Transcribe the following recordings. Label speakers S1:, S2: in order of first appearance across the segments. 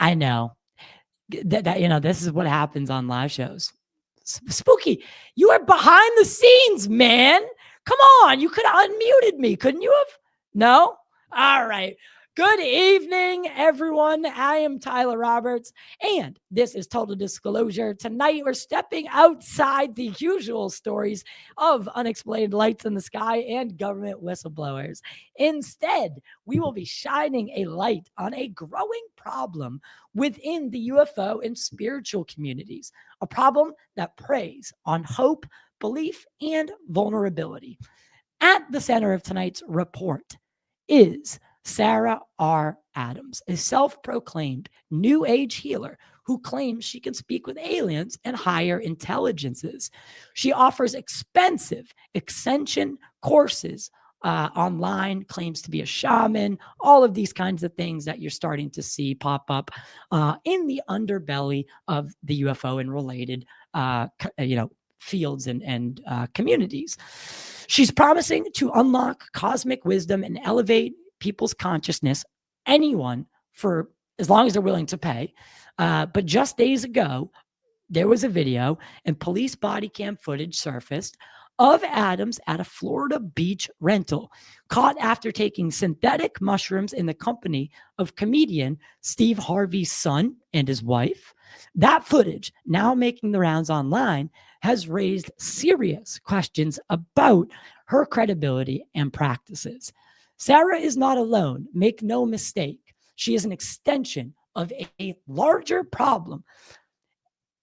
S1: I know that you know, this is what happens on live shows. Spooky, you are behind the scenes, man. Come on, you could have unmuted me, couldn't you have? No? All right. Good evening, everyone. I am Tyler Roberts, and this is Total Disclosure. Tonight, we're stepping outside the usual stories of unexplained lights in the sky and government whistleblowers. Instead, we will be shining a light on a growing problem within the UFO and spiritual communities, a problem that preys on hope, belief, and vulnerability. At the center of tonight's report is Sarah R. Adams, a self-proclaimed New Age healer who claims she can speak with aliens and higher intelligences. She offers expensive ascension courses online, claims to be a shaman, all of these kinds of things that you're starting to see pop up in the underbelly of the UFO and related, fields and communities. She's promising to unlock cosmic wisdom and elevate people's consciousness, anyone, for as long as they're willing to pay. But just days ago, there was a video and police body cam footage surfaced of Adams at a Florida beach rental, caught after taking synthetic mushrooms in the company of comedian Steve Harvey's son and his wife. That footage, now making the rounds online, has raised serious questions about her credibility and practices. Sarah is not alone. Make no mistake. She is an extension of a larger problem.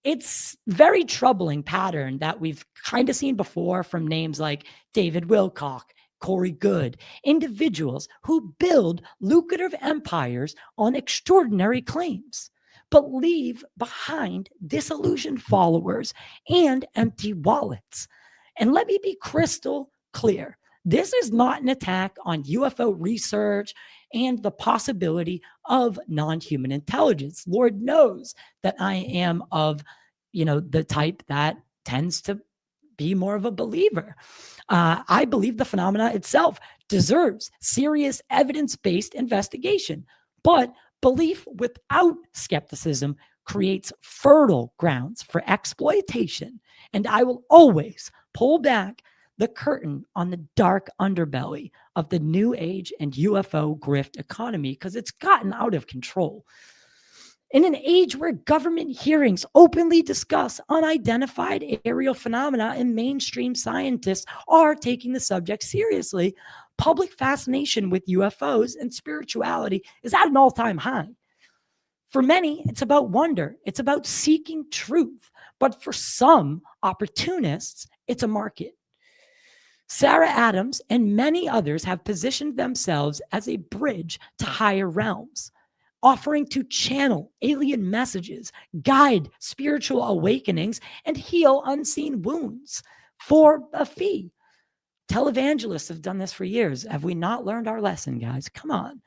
S1: It's very troubling pattern that we've kind of seen before from names like David Wilcock, Corey Good, individuals who build lucrative empires on extraordinary claims, but leave behind disillusioned followers and empty wallets. And let me be crystal clear. This is not an attack on UFO research and the possibility of non-human intelligence. Lord knows that I am of, the type that tends to be more of a believer. I believe the phenomena itself deserves serious evidence-based investigation, but belief without skepticism creates fertile grounds for exploitation. And I will always pull back the curtain on the dark underbelly of the New Age and UFO grift economy because it's gotten out of control. In an age where government hearings openly discuss unidentified aerial phenomena and mainstream scientists are taking the subject seriously, public fascination with UFOs and spirituality is at an all-time high. For many, it's about wonder. It's about seeking truth. But for some opportunists, it's a market. Sarah Adams and many others have positioned themselves as a bridge to higher realms, offering to channel alien messages, guide spiritual awakenings, and heal unseen wounds for a fee. Televangelists have done this for years. Have we not learned our lesson, guys? Come on.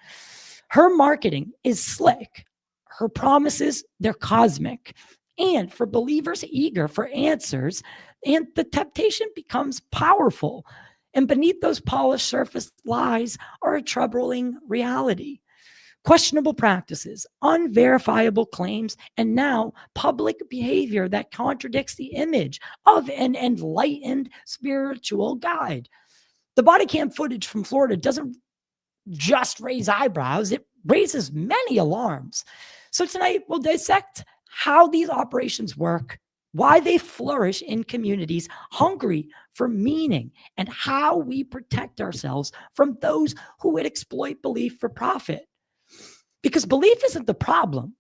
S1: Her marketing is slick. Her promises, they're cosmic. And for believers eager for answers, and the temptation becomes powerful. And beneath those polished surface lies are a troubling reality. Questionable practices, unverifiable claims, and now public behavior that contradicts the image of an enlightened spiritual guide. The body cam footage from Florida doesn't just raise eyebrows, it raises many alarms. So tonight we'll dissect how these operations work, why they flourish in communities hungry for meaning, and how we protect ourselves from those who would exploit belief for profit. Because belief isn't the problem,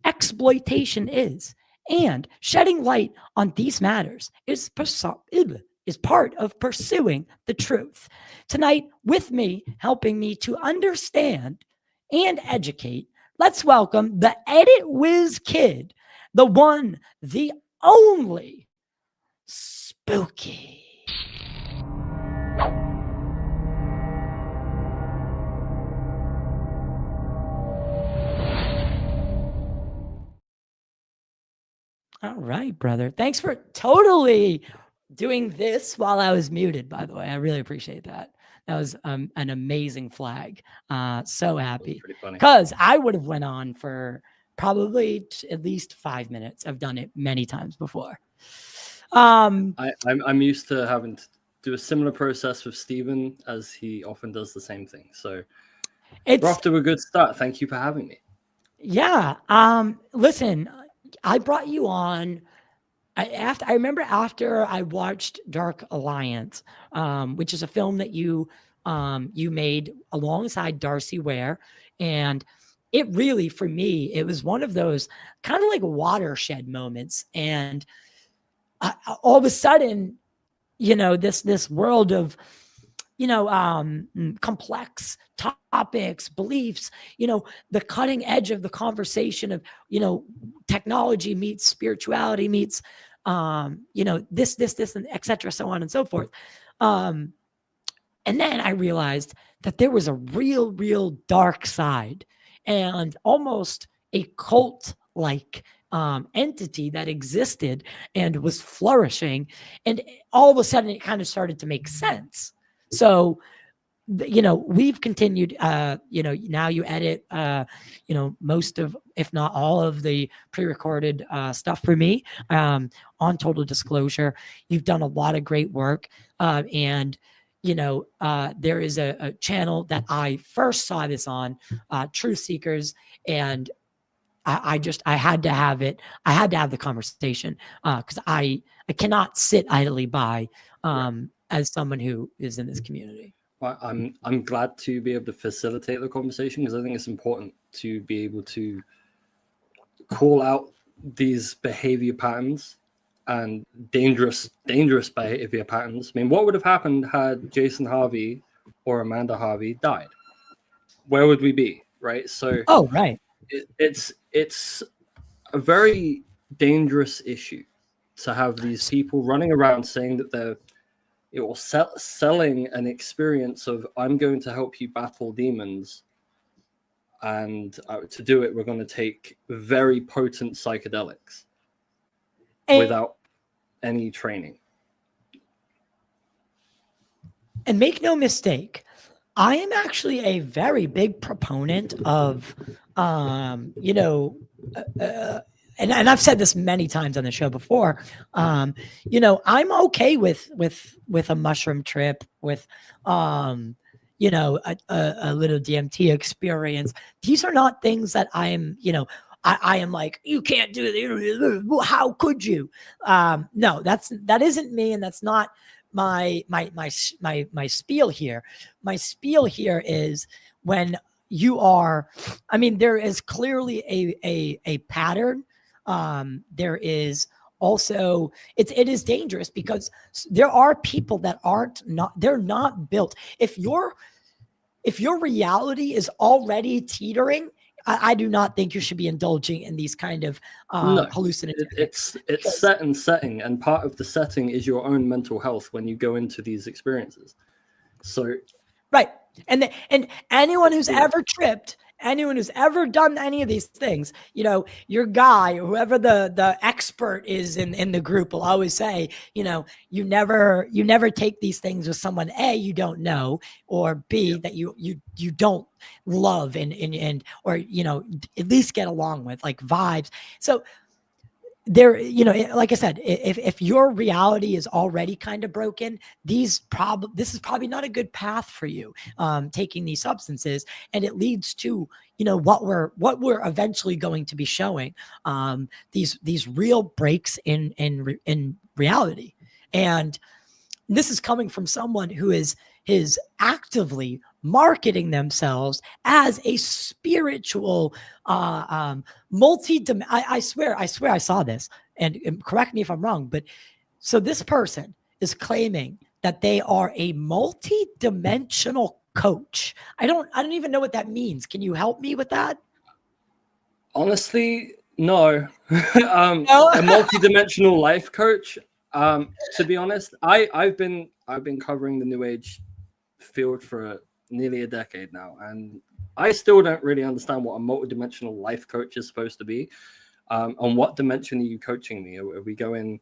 S1: exploitation is. And shedding light on these matters is part of pursuing the truth. Tonight, with me, helping me to understand and educate, let's welcome the Edit Whiz Kid, the one, the only Spooky. All right, brother. Thanks for totally doing this while I was muted, by the way. I really appreciate that. That was an amazing flag. So happy.
S2: Pretty funny.
S1: Because I would have went on for probably at least 5 minutes. I've done it many times before.
S2: I'm used to having to do a similar process with Stephen, as he often does the same thing. So we're off to a good start. Thank you for having me.
S1: Yeah. Listen, I brought you on. I remember after I watched Dark Alliance, which is a film that you made alongside Darcy Ware, and it really, for me, it was one of those kind of like watershed moments. And all of a sudden, this world of complex topics, beliefs, the cutting edge of the conversation of, technology meets spirituality meets, this, and et cetera, so on and so forth. And then I realized that there was a real dark side and almost a cult-like entity that existed and was flourishing. And all of a sudden it kind of started to make sense. So, we've continued, now you edit, most of, if not all of the pre-recorded stuff for me on Total Disclosure. You've done a lot of great work. And, there is a channel that I first saw this on, Truth Seekers. And I had to have it. I had to have the conversation because I cannot sit idly by as someone who is in this community.
S2: I'm glad to be able to facilitate the conversation, because I think it's important to be able to call out these behavior patterns and dangerous behavior patterns. I mean, what would have happened had Jason Harvey or Amanda Harvey died? Where would we be, right? So,
S1: right.
S2: It's a very dangerous issue to have these people running around saying that they're selling an experience of, I'm going to help you battle demons, and to do it, we're going to take very potent psychedelics without any training.
S1: And make no mistake, I am actually a very big proponent of, and I've said this many times on the show before. I'm okay with a mushroom trip, with a little DMT experience. These are not things that I am, I am like, you can't do it. How could you? No, that isn't me, and that's not my spiel here. My spiel here is when you are, there is clearly a pattern. There is also, it is dangerous because there are people that they're not built. If your reality is already teetering, I do not think you should be indulging in these kind of hallucinations.
S2: It's set and setting, and part of the setting is your own mental health when you go into these experiences. So,
S1: right, and anyone who's ever tripped, anyone who's ever done any of these things, your guy, whoever the expert is in the group, will always say, you never take these things with someone A, you don't know, or B, that you don't love and or at least get along with, like vibes. So there, like I said, if your reality is already kind of broken, this is probably not a good path for you, taking these substances, and it leads to what we're eventually going to be showing, these real breaks in reality. And this is coming from someone who is actively marketing themselves as a spiritual, I swear I saw this, and correct me if I'm wrong, but so this person is claiming that they are a multi-dimensional coach. I don't even know what that means. Can you help me with that?
S2: Honestly, no.
S1: No?
S2: A multi-dimensional life coach. To be honest, I've been covering the New Age field for nearly a decade now, and I still don't really understand what a multi-dimensional life coach is supposed to be. On what dimension are you coaching me? Are we going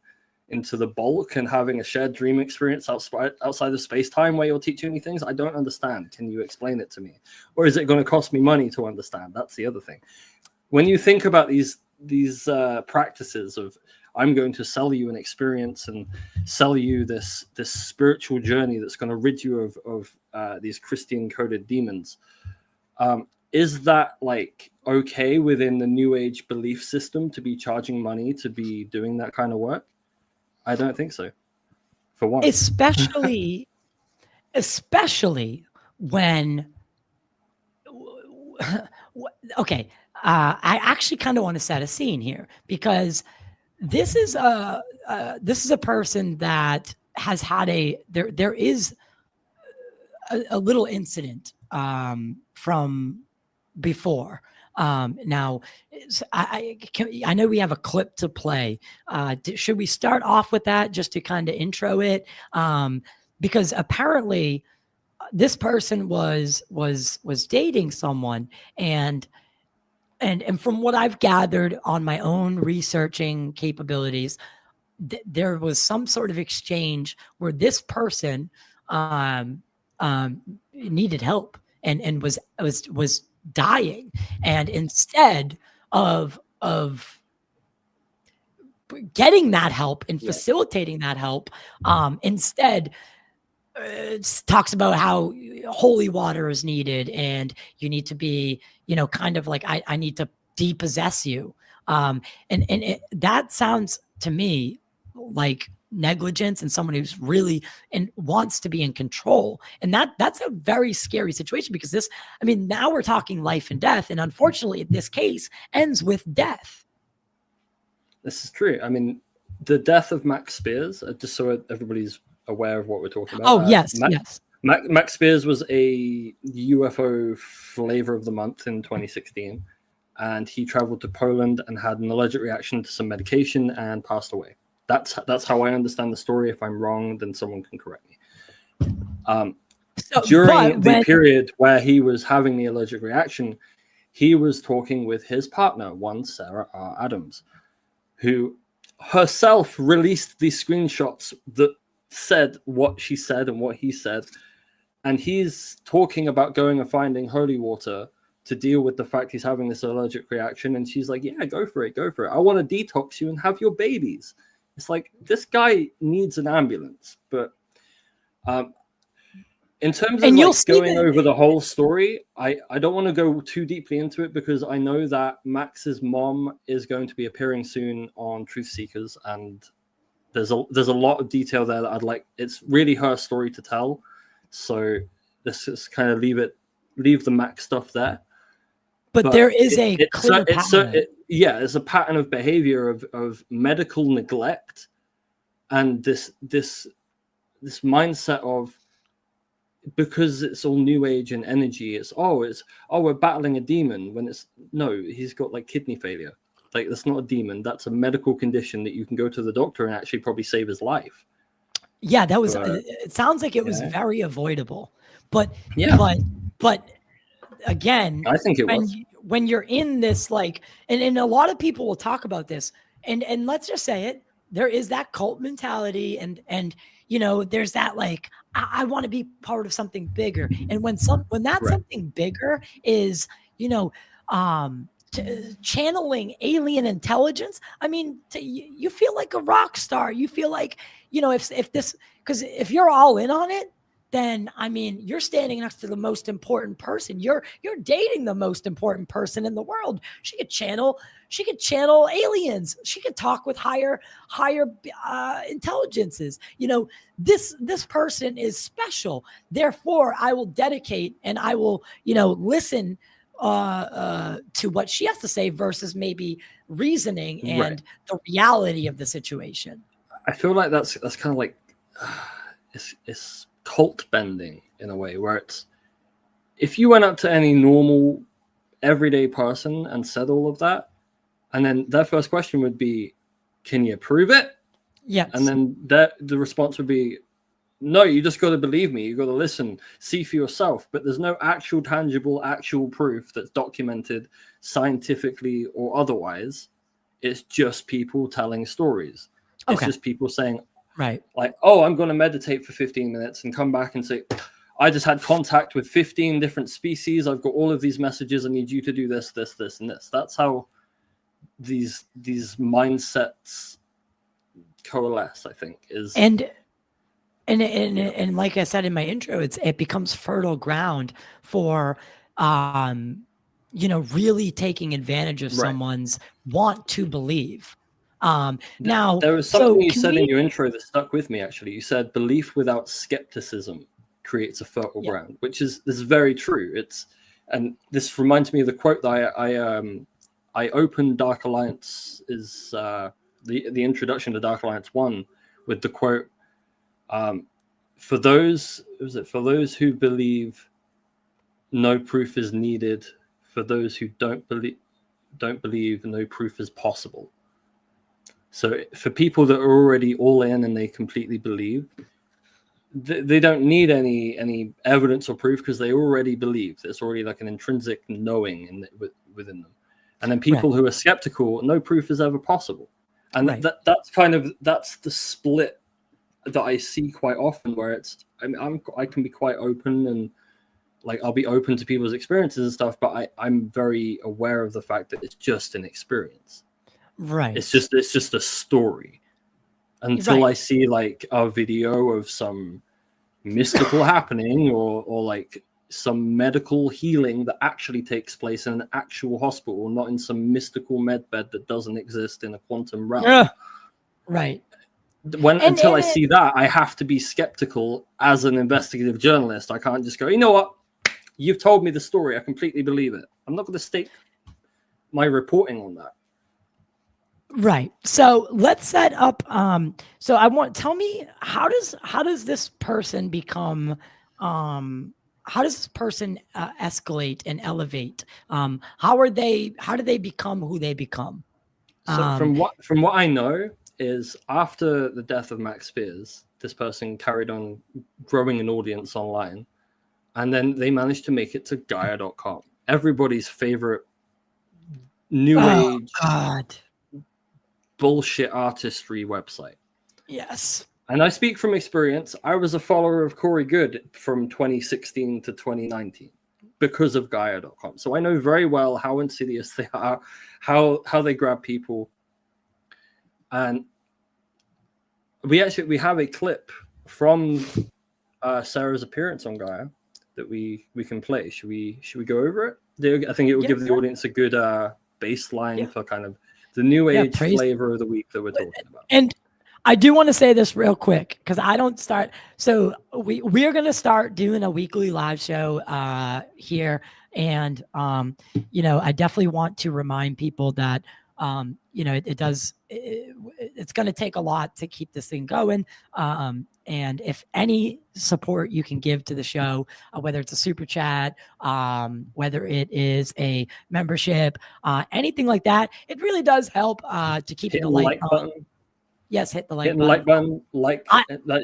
S2: into the bulk and having a shared dream experience outside of space-time where you're teaching me things? I don't understand. Can you explain it to me? Or is it going to cost me money to understand? That's the other thing. when you think about these practices of, I'm going to sell you an experience and sell you this spiritual journey that's going to rid you of these Christian coded demons. Is that like okay within the New Age belief system to be charging money to be doing that kind of work? I don't think so. For one,
S1: especially when okay, I actually kind of want to set a scene here, because this is a person that has had there is a little incident from before. Now, I know we have a clip to play. Should we start off with that just to kind of intro it? Because apparently this person was dating someone, and from what I've gathered on my own researching capabilities, there was some sort of exchange where this person needed help and was dying, and instead of getting that help and facilitating that help, instead talks about how holy water is needed, and you need to be, kind of like, I need to depossess you. That sounds to me like negligence and someone who's really and wants to be in control. And that's a very scary situation, because now we're talking life and death. And unfortunately, this case ends with death.
S2: This is true. I mean, the death of Max Spears, just so everybody's aware of what we're talking about.
S1: Oh, yes.
S2: Max Spears was a UFO flavor of the month in 2016. And he traveled to Poland and had an allergic reaction to some medication and passed away. That's how I understand the story. If I'm wrong, then someone can correct me. During the period where he was having the allergic reaction, he was talking with his partner, one Sarah R. Adams, who herself released these screenshots that said what she said and what he said. And he's talking about going and finding holy water to deal with the fact he's having this allergic reaction. And she's like, yeah, go for it. I want to detox you and have your babies. It's like, this guy needs an ambulance. But in terms of going over the whole story, I don't want to go too deeply into it, because I know that Max's mom is going to be appearing soon on Truth Seekers, and there's a lot of detail there that I'd like. It's really her story to tell, so let's just kind of leave the Max stuff there. But there is it's a pattern of behavior of medical neglect, and this mindset of, because it's all New Age and energy, we're battling a demon, when he's got like kidney failure. Like, that's not a demon, that's a medical condition that you can go to the doctor and actually probably save his life. Yeah, that was it sounds like it was very avoidable. But again, I think when you're in this, like, and a lot of people will talk about this, and let's just say it, there is that cult mentality, and there's that, like, I want to be part of something bigger. And when that something bigger is, channeling alien intelligence, you feel like a rock star. You feel like, if you're all in on it, then you're standing next to the most important person. You're dating the most important person in the world. She could channel aliens. She could talk with higher intelligences. This person is special. Therefore, I will dedicate and I will, listen to what she has to say versus maybe reasoning and the reality of the situation. I feel like that's kind of like it's cult bending in a way, where it's, if you went up to any normal everyday person and said all of that, and then their first question would be, can you prove it? Yes. And then the response would be, no, you just got to believe me. You got to listen, see for yourself. But there's no actual tangible proof that's documented scientifically or otherwise. It's just people telling stories. It's just people saying, right, like, oh, I'm going to meditate for 15 minutes and come back and say, I just had contact with 15 different species. I've got all of these messages. I need you to do this, this, this, and this. That's how these mindsets coalesce, I think. And
S1: like I said in my intro, it becomes fertile ground for really taking advantage of someone's want to believe. Now
S2: there was something you said in your intro that stuck with me. Actually, you said belief without skepticism creates a fertile ground, which is very true. And this reminds me of the quote that I opened Dark Alliance is the introduction to Dark Alliance 1 with the quote, for those who believe, no proof is needed. For those who don't believe, no proof is possible. So for people that are already all in and they completely believe, they don't need any evidence or proof because they already believe. There's already like an intrinsic knowing within them. And then people who are skeptical, no proof is ever possible. And that's the split that I see quite often, where I can be quite open and like I'll be open to people's experiences and stuff, but I'm very aware of the fact that it's just an experience.
S1: Right.
S2: It's just a story until I see like a video of some mystical happening or like some medical healing that actually takes place in an actual hospital, not in some mystical med bed that doesn't exist in a quantum realm.
S1: Right.
S2: Until I see that, I have to be skeptical as an investigative journalist. I can't just go, you know what? You've told me the story. I completely believe it. I'm not going to stake my reporting on that.
S1: Right. So let's set up. Tell me, how does this person become, how does this person escalate and elevate? How do they become who they become?
S2: So from what I know is after the death of Max Spears, this person carried on growing an audience online, and then they managed to make it to Gaia.com, everybody's favorite new age bullshit artistry website.
S1: Yes.
S2: And I speak from experience. I was a follower of Corey Good from 2016 to 2019 because of Gaia.com. So I know very well how insidious they are, how they grab people. And we have a clip from Sarah's appearance on Gaia that we can play. Should we go over it? I think it will give the audience a good baseline for kind of the new age flavor of the week that we're talking about.
S1: And I do want to say this real quick because I don't start. So we're going to start doing a weekly live show here. And, I definitely want to remind people that, it's going to take a lot to keep this thing going. And if any support you can give to the show, whether it's a super chat, whether it is a membership, anything like that, it really does help to keep the light on. Yes, hit the like button.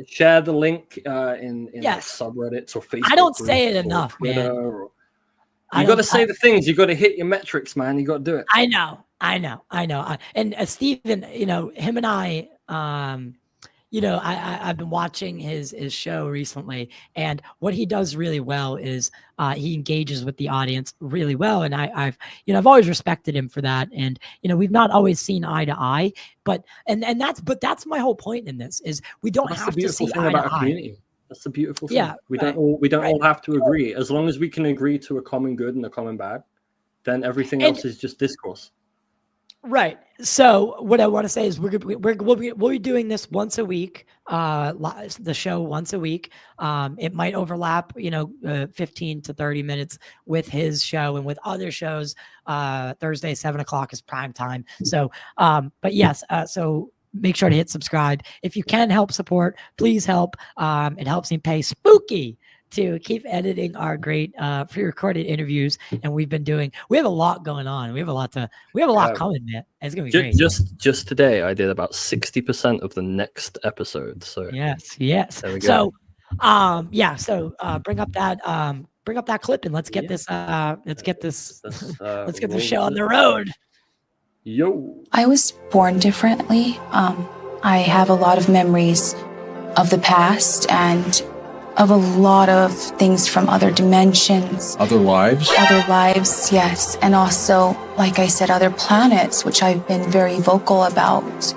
S2: Share the link in subreddits or Facebook.
S1: I don't say it enough, man.
S2: You got to say the things. You got to hit your metrics, man. You got to do it.
S1: I know. And Steven, him and I, I've been watching his show recently, and what he does really well is he engages with the audience really well, and I've always respected him for that. And we've not always seen eye to eye, but that's my whole point in this is we don't have to see eye to eye.
S2: That's the beautiful thing. Yeah, we don't all have to agree. As long as we can agree to a common good and a common bad, then everything else is just discourse.
S1: Right. So what I want to say is we'll be doing this once a week, the show once a week. It might overlap, 15 to 30 minutes with his show and with other shows. Thursday, 7:00 is prime time. So, but yes, so make sure to hit subscribe. If you can help support, please help. It helps me pay Spooky to keep editing our great pre-recorded interviews. And we have a lot going on. We have a lot coming, man. It's gonna be great.
S2: Just today I did about 60% of the next episode. So
S1: yes. There we go. So bring up that clip and let's get this show on the road.
S2: Yo.
S3: I was born differently. I have a lot of memories of the past, and of a lot of things from other dimensions.
S4: Other lives?
S3: Other lives, yes. And also, like I said, other planets, which I've been very vocal about.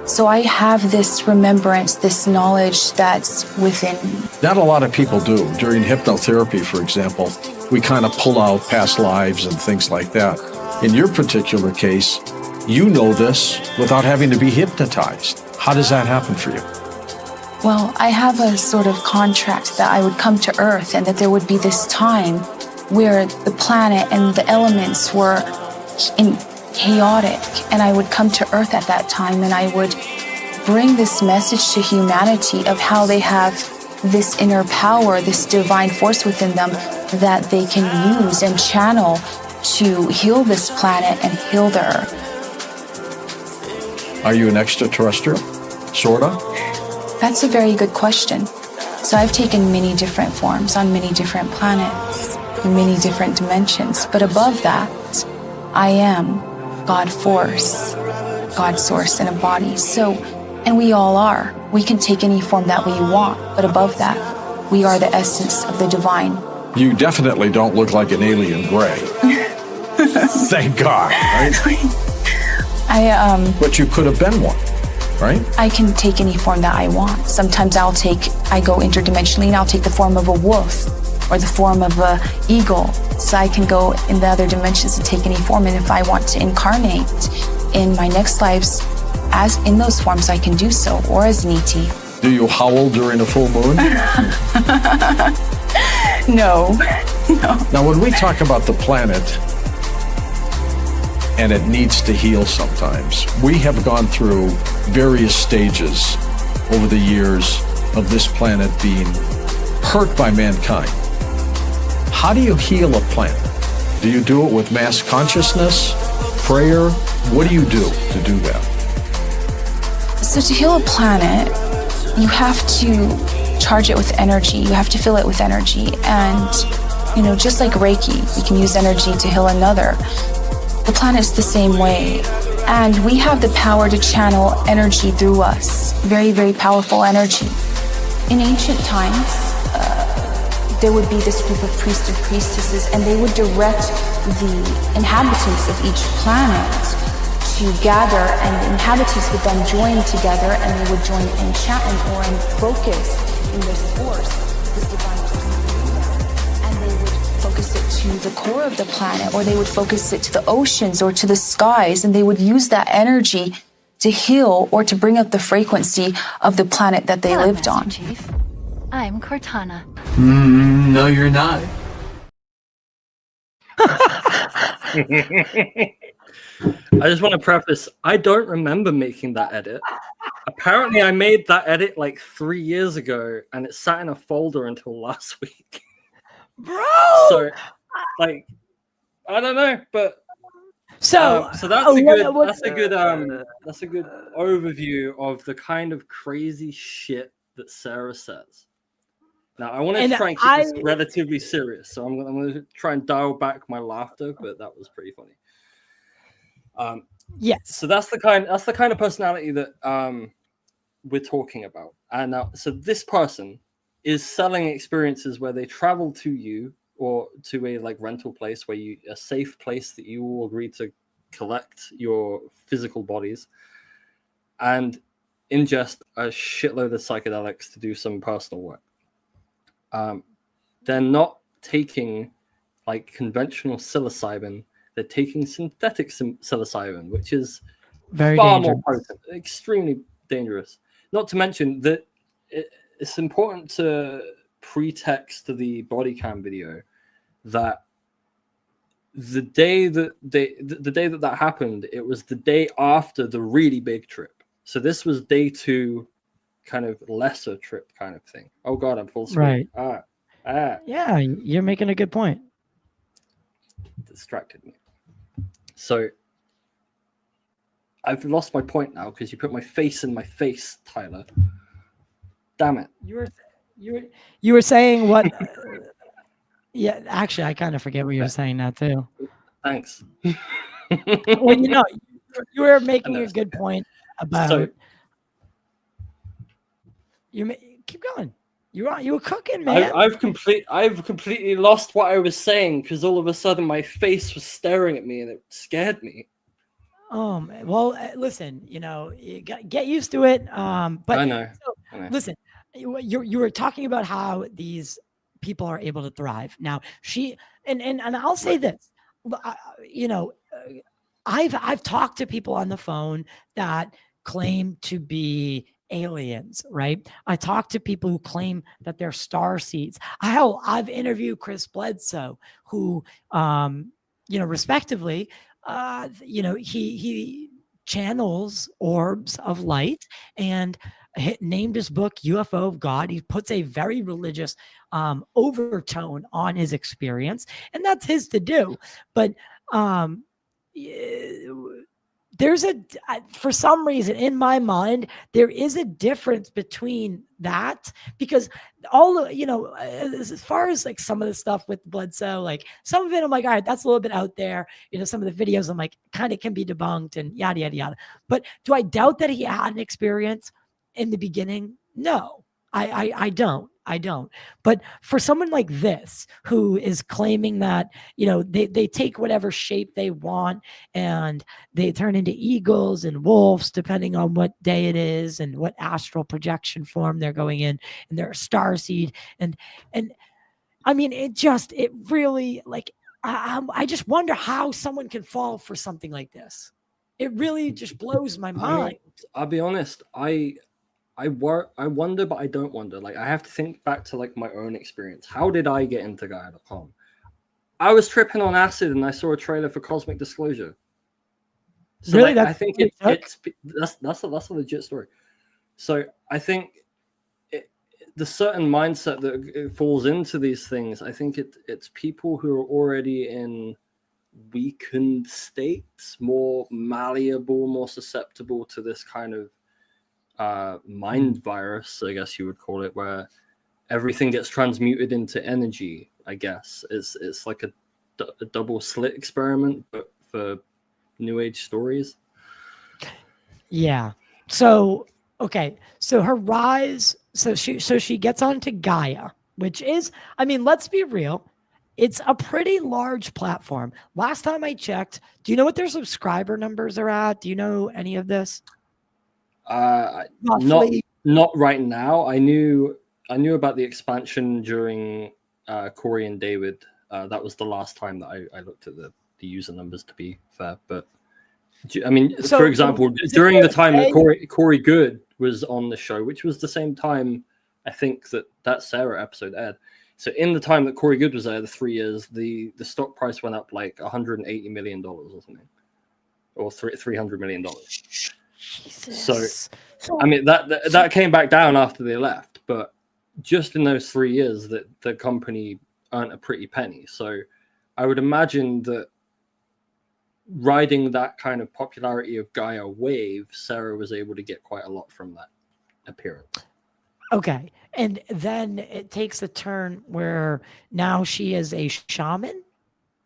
S3: So I have this remembrance, this knowledge that's within me.
S4: Not a lot of people do. During hypnotherapy, for example, we kind of pull out past lives and things like that. In your particular case, you know this without having to be hypnotized. How does that happen for you?
S3: Well, I have a sort of contract that I would come to Earth and that there would be this time where the planet and the elements were chaotic, and I would come to Earth at that time and I would bring this message to humanity of how they have this inner power, this divine force within them that they can use and channel to heal this planet and heal the Earth.
S4: Are you an extraterrestrial? Sorta?
S3: That's a very good question. So I've taken many different forms on many different planets, in many different dimensions. But above that, I am God Force, God Source in a body. So, and we all are. We can take any form that we want. But above that, we are the essence of the divine.
S4: You definitely don't look like an alien gray. Thank God, right? But you could have been one. Right?
S3: I can take any form that I want. Sometimes I go interdimensionally and I'll take the form of a wolf or the form of an eagle. So I can go in the other dimensions and take any form. And if I want to incarnate in my next lives as in those forms, I can do so, or as an ET.
S4: Do you howl during a full moon?
S3: No.
S4: Now, when we talk about the planet and it needs to heal sometimes, we have gone through various stages over the years of this planet being hurt by mankind. How do you heal a planet? Do you do it with mass consciousness, prayer? What do you do to do that?
S3: So to heal a planet, you have to charge it with energy. You have to fill it with energy. And, just like Reiki, you can use energy to heal another. The planet's the same way. And we have the power to channel energy through us. Very, very powerful energy. In ancient times, there would be this group of priests and priestesses, and they would direct the inhabitants of each planet to gather, and the inhabitants would then join together, and they would join in enchantment or in focus in this force, this divine force, and they would focus it to the core of the planet, or they would focus it to the oceans or to the skies, and they would use that energy to heal or to bring up the frequency of the planet that they lived on.
S5: Chief. I'm Cortana.
S6: No, you're not.
S2: I just want to preface, I don't remember making that edit. Apparently, I made that edit like 3 years ago, and it sat in a folder until last week.
S1: Bro!
S2: So, I don't know, but
S1: so
S2: that's a good overview of the kind of crazy shit that Sarah says. Now, I want to try and keep this relatively serious, so I'm going to try and dial back my laughter, but that was pretty funny.
S1: Yes.
S2: So that's the kind of personality that we're talking about. And now, so this person is selling experiences where they travel to you or to a rental place a safe place that you all agree to collect your physical bodies and ingest a shitload of psychedelics to do some personal work. They're not taking conventional psilocybin. They're taking synthetic psilocybin, which is
S1: very
S2: far
S1: dangerous.
S2: more potent, extremely dangerous. Not to mention that it's important to pretext to the bodycam video that the day that happened, it was the day after the really big trip. So this was day 2, kind of lesser trip kind of thing. Oh God, I'm full screen.
S1: Right. Yeah, you're making a good point.
S2: Distracted me. So I've lost my point now because you put my face in my face, Tyler. Damn it.
S1: You were saying what? Yeah, actually, I kind of forget what you were saying now too.
S2: Thanks.
S1: Well, you were making a good point about. Keep going. You were cooking, man.
S2: I've completely lost what I was saying because all of a sudden my face was staring at me and it scared me.
S1: Well, listen, you get used to it. But
S2: I know.
S1: Listen, you were talking about how these people are able to thrive. Now, and I'll say this, I've talked to people on the phone that claim to be aliens, right? I talk to people who claim that they're star seeds. I've interviewed Chris Bledsoe, who, respectively, he channels orbs of light and named his book UFO of God. He puts a very religious overtone on his experience, and that's his to do. But for some reason in my mind, there is a difference between that, because as far as like some of the stuff with Bledsoe, like some of it, I'm like, all right, that's a little bit out there. Some of the videos I'm like, kind of can be debunked and yada, yada, yada. But do I doubt that he had an experience in the beginning? No, I don't. But for someone like this, who is claiming that, they take whatever shape they want and they turn into eagles and wolves, depending on what day it is and what astral projection form they're going in, and they're a starseed. And I mean, it really, like, I just wonder how someone can fall for something like this. It really just blows my mind.
S2: I'll be honest. I wonder, but I don't wonder. Like, I have to think back to like my own experience. How did I get into Gaia.com? I was tripping on acid and I saw a trailer for Cosmic Disclosure. So
S1: really,
S2: I think that's a legit story. So I think the certain mindset that it falls into these things, I think it's people who are already in weakened states, more malleable, more susceptible to this kind of mind virus, I guess you would call it, where everything gets transmuted into energy. I guess it's like a double slit experiment, but for New Age stories.
S1: Yeah. So okay. So her rise. So she gets onto Gaia, which is, I mean, let's be real, it's a pretty large platform. Last time I checked, do you know what their subscriber numbers are at? Do you know any of this?
S2: Not right now. I knew about the expansion during Corey and David. That was the last time that I looked at the user numbers, to be fair. But I mean, for example, during the time that Corey Good was on the show, which was the same time I think that Sarah episode aired. So in the time that Corey Good was there, the 3 years, the stock price went up like $180 million or something, or $300 million. Jesus. So I mean that came back down after they left, but just in those 3 years that the company earned a pretty penny. So I would imagine that riding that kind of popularity of Gaia wave, Sarah was able to get quite a lot from that appearance. Okay.
S1: And then it takes a turn where now she is a shaman.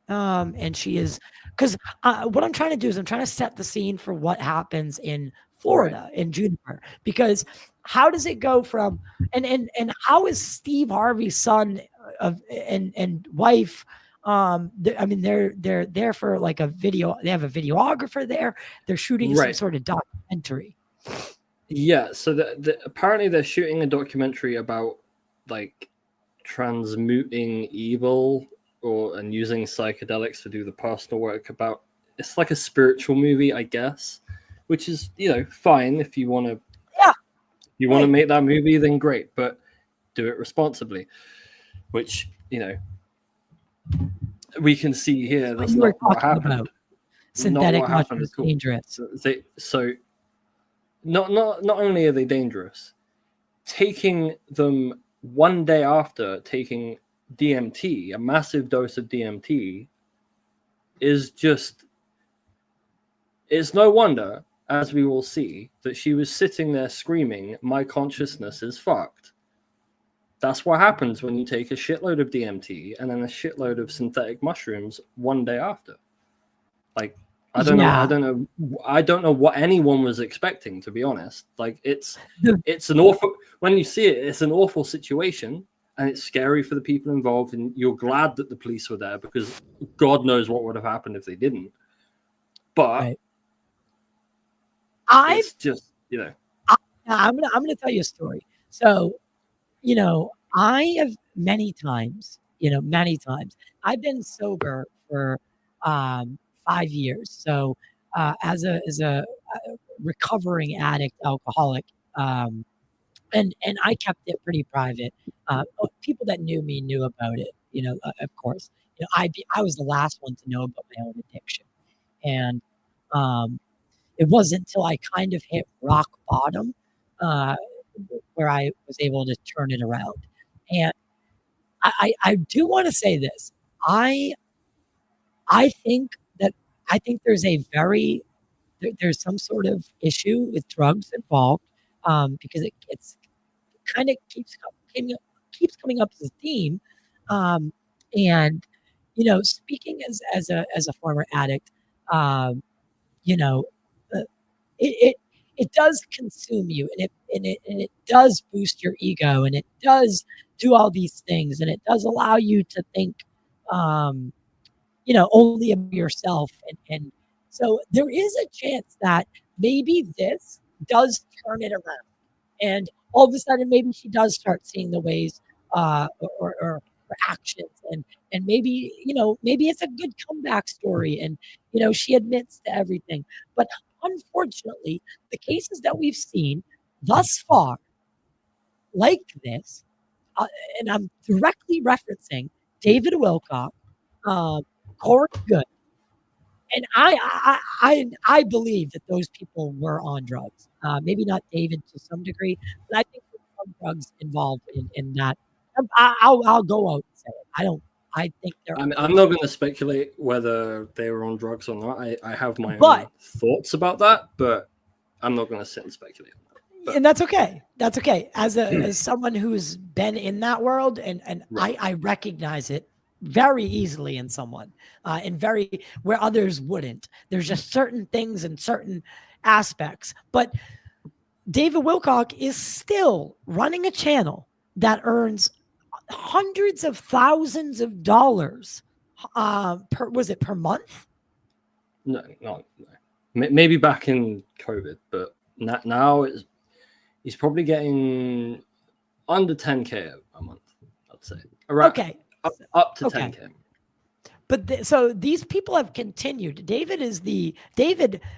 S1: And she is, because what I'm trying to do is I'm trying to set the scene for what happens in Florida, in Juniper, because how does it go from, and how is Steve Harvey's son and wife, I mean, they're there for like a video, they have a videographer there, they're shooting some sort of documentary.
S2: Yeah, so apparently they're shooting a documentary about like transmuting evil and using psychedelics to do the personal work about. It's like a spiritual movie, I guess, which is, fine if you want to. Yeah. If you want to make that movie, then great, but do it responsibly. Which we can see here. That's not what happened. About synthetic mushrooms dangerous. So not only are they dangerous, taking them one day after taking DMT, a massive dose of DMT, is just, it's no wonder, as we will see, that she was sitting there screaming, "My consciousness is fucked." That's what happens when you take a shitload of DMT and then a shitload of synthetic mushrooms one day after. Like, I don't know.
S1: Yeah.
S2: I don't know what anyone was expecting, to be honest. Like it's
S1: The-
S2: an awful, when you see it, it's an awful situation and it's scary for the people involved. And you're glad that the police were there because God knows what would have happened if they didn't. But
S1: Right.
S2: it's just,
S1: I'm gonna tell you a story. So, I have many times, I've been sober for 5 years. So, as a recovering addict, alcoholic, and I kept it pretty private. People that knew me knew about it. Of course. I was the last one to know about my own addiction, and it wasn't until I kind of hit rock bottom uh, where I was able to turn it around. And I do want to say this. I think that there's there's some sort of issue with drugs involved, because it's kind of keeps coming up as a theme. And speaking as a former addict, you know, uh, it does consume you, and it does boost your ego, and it does do all these things, and it does allow you to think, um, only of yourself, and so there is a chance that maybe this does turn it around, and all of a sudden maybe she does start seeing the ways, or actions, and maybe maybe it's a good comeback story, and she admits to everything, but unfortunately the cases that we've seen thus far like this, uh, and I'm directly referencing David Wilcock, Corey Good, and I believe that those people were on drugs. Maybe not David to some degree, but I think there's some drugs involved in that. I'll go out and say it. I think there.
S2: I'm not going to speculate whether they were on drugs or not. I have my own thoughts about that, but I'm not going to sit and speculate.
S1: And that's okay. That's okay. As someone who's been in that world, and right. I recognize it very easily in someone, and very where others wouldn't. There's just certain things and certain aspects. But David Wilcock is still running a channel that earns hundreds of thousands of dollars per month?
S2: No. Maybe back in COVID, but now he's probably getting under 10K a month, I'd say. Around,
S1: okay.
S2: Up to 10K.
S1: But so these people have continued. David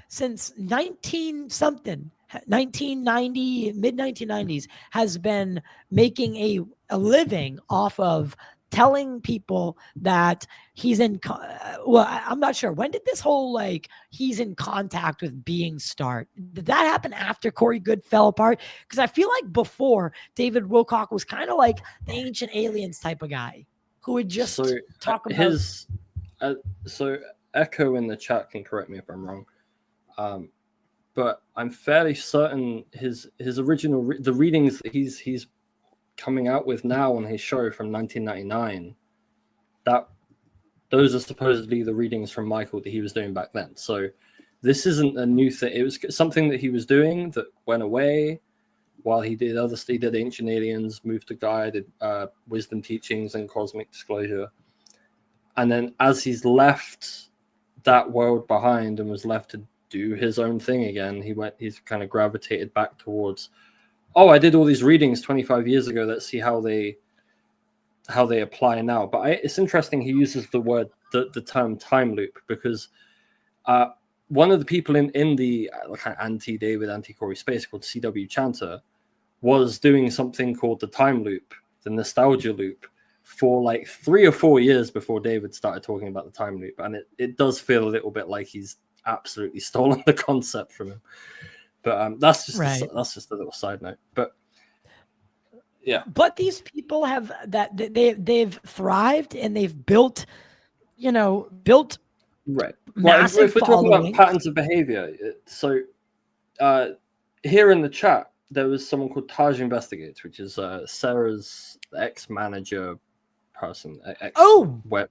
S1: since 1990, mid 1990s, has been making a living off of telling people that he's I'm not sure. When did this whole he's in contact with being start? Did that happen after Corey Good fell apart? Because I feel like before, David Wilcock was kind of like the ancient aliens type of guy who would just talk about
S2: his. So Echo in the chat can correct me if I'm wrong, but I'm fairly certain his original the readings that he's coming out with now on his show from 1999, that those are supposedly the readings from Michael that he was doing back then. So this isn't a new thing. It was something that he was doing that went away while he did other stuff. He did Ancient Aliens, moved to guided wisdom teachings and cosmic disclosure. And then as he's left that world behind and was left to do his own thing again, he's kind of gravitated back towards, I did all these readings 25 years ago. Let's see how they apply now. But it's interesting he uses the term time loop, because one of the people in the anti-David, anti-Corey space called CW Chanter was doing something called the time loop, the nostalgia loop, for 3 or 4 years before David started talking about the time loop. And it does feel a little bit like he's absolutely stolen the concept from him. But that's just a little side note. But yeah.
S1: But these people they've thrived and they've built
S2: right.
S1: Massive
S2: if we're talking
S1: following.
S2: about patterns of behavior, so here in the chat there was someone called Taj Investigates, which is Sarah's ex-manager person, web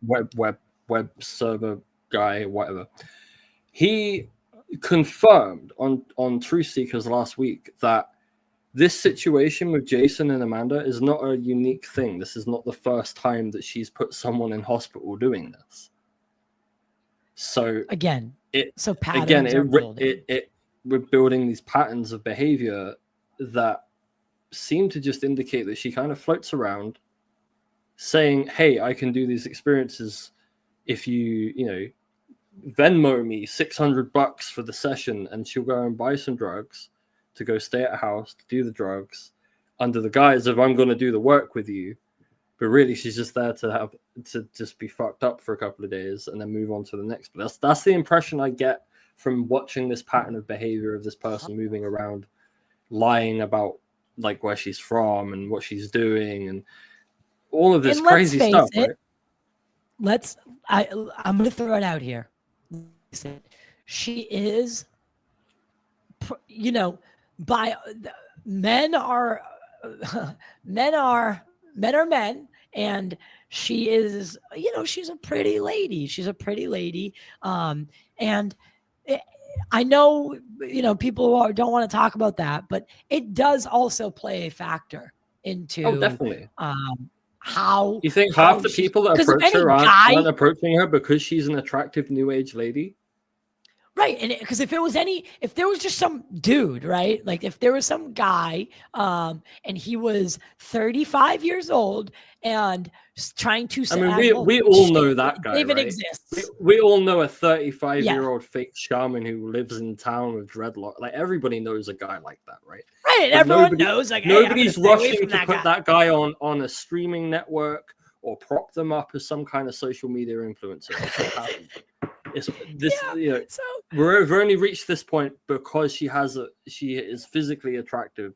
S2: server guy, whatever. he confirmed on Truth Seekers last week that this situation with Jason and Amanda is not a unique thing. This is not the first time that she's put someone in hospital doing this. So
S1: Again,
S2: we're building these patterns of behavior that seem to just indicate that she kind of floats around saying, hey, I can do these experiences if you Venmo me $600 for the session, and she'll go and buy some drugs to go stay at a house to do the drugs under the guise of I'm going to do the work with you. But really, she's just there to just be fucked up for a couple of days and then move on to the next. But that's the impression I get from watching this pattern of behavior of this person moving around, lying about like where she's from and what she's doing and all of this crazy stuff. Right?
S1: I'm going to throw it out here. She is, men are men, and she is, she's a pretty lady. And I know, people don't want to talk about that, but it does also play a factor into
S2: definitely.
S1: How
S2: you think half the people that approach her aren't approaching her because she's an attractive new age lady?
S1: Right. And because if there was just some dude, right? Like if there was some guy and he was 35 years old and trying to say,
S2: we all know that guy.
S1: Even
S2: right?
S1: exists.
S2: We all know a 35-year-old fake shaman who lives in town with dreadlock. Like everybody knows a guy like that, right?
S1: Right. And everyone knows like
S2: nobody's rushing to put that guy on a streaming network or prop them up as some kind of social media influencer. We've only reached this point because she is physically attractive.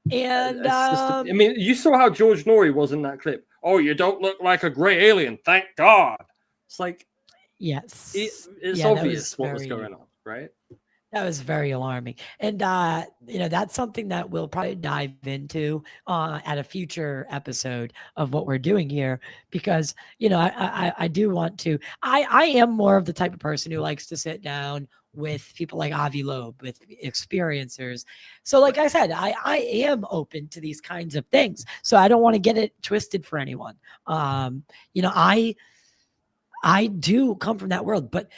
S1: And
S2: you saw how George Norrie was in that clip. Oh, you don't look like a gray alien, thank God. It's like,
S1: yes,
S2: it's obvious what was going on, right?
S1: That was very alarming. And, that's something that we'll probably dive into at a future episode of what we're doing here, because, I do want to, I am more of the type of person who likes to sit down with people like Avi Loeb, with experiencers. So like I said, I am open to these kinds of things. So I don't want to get it twisted for anyone. I do come from that world, but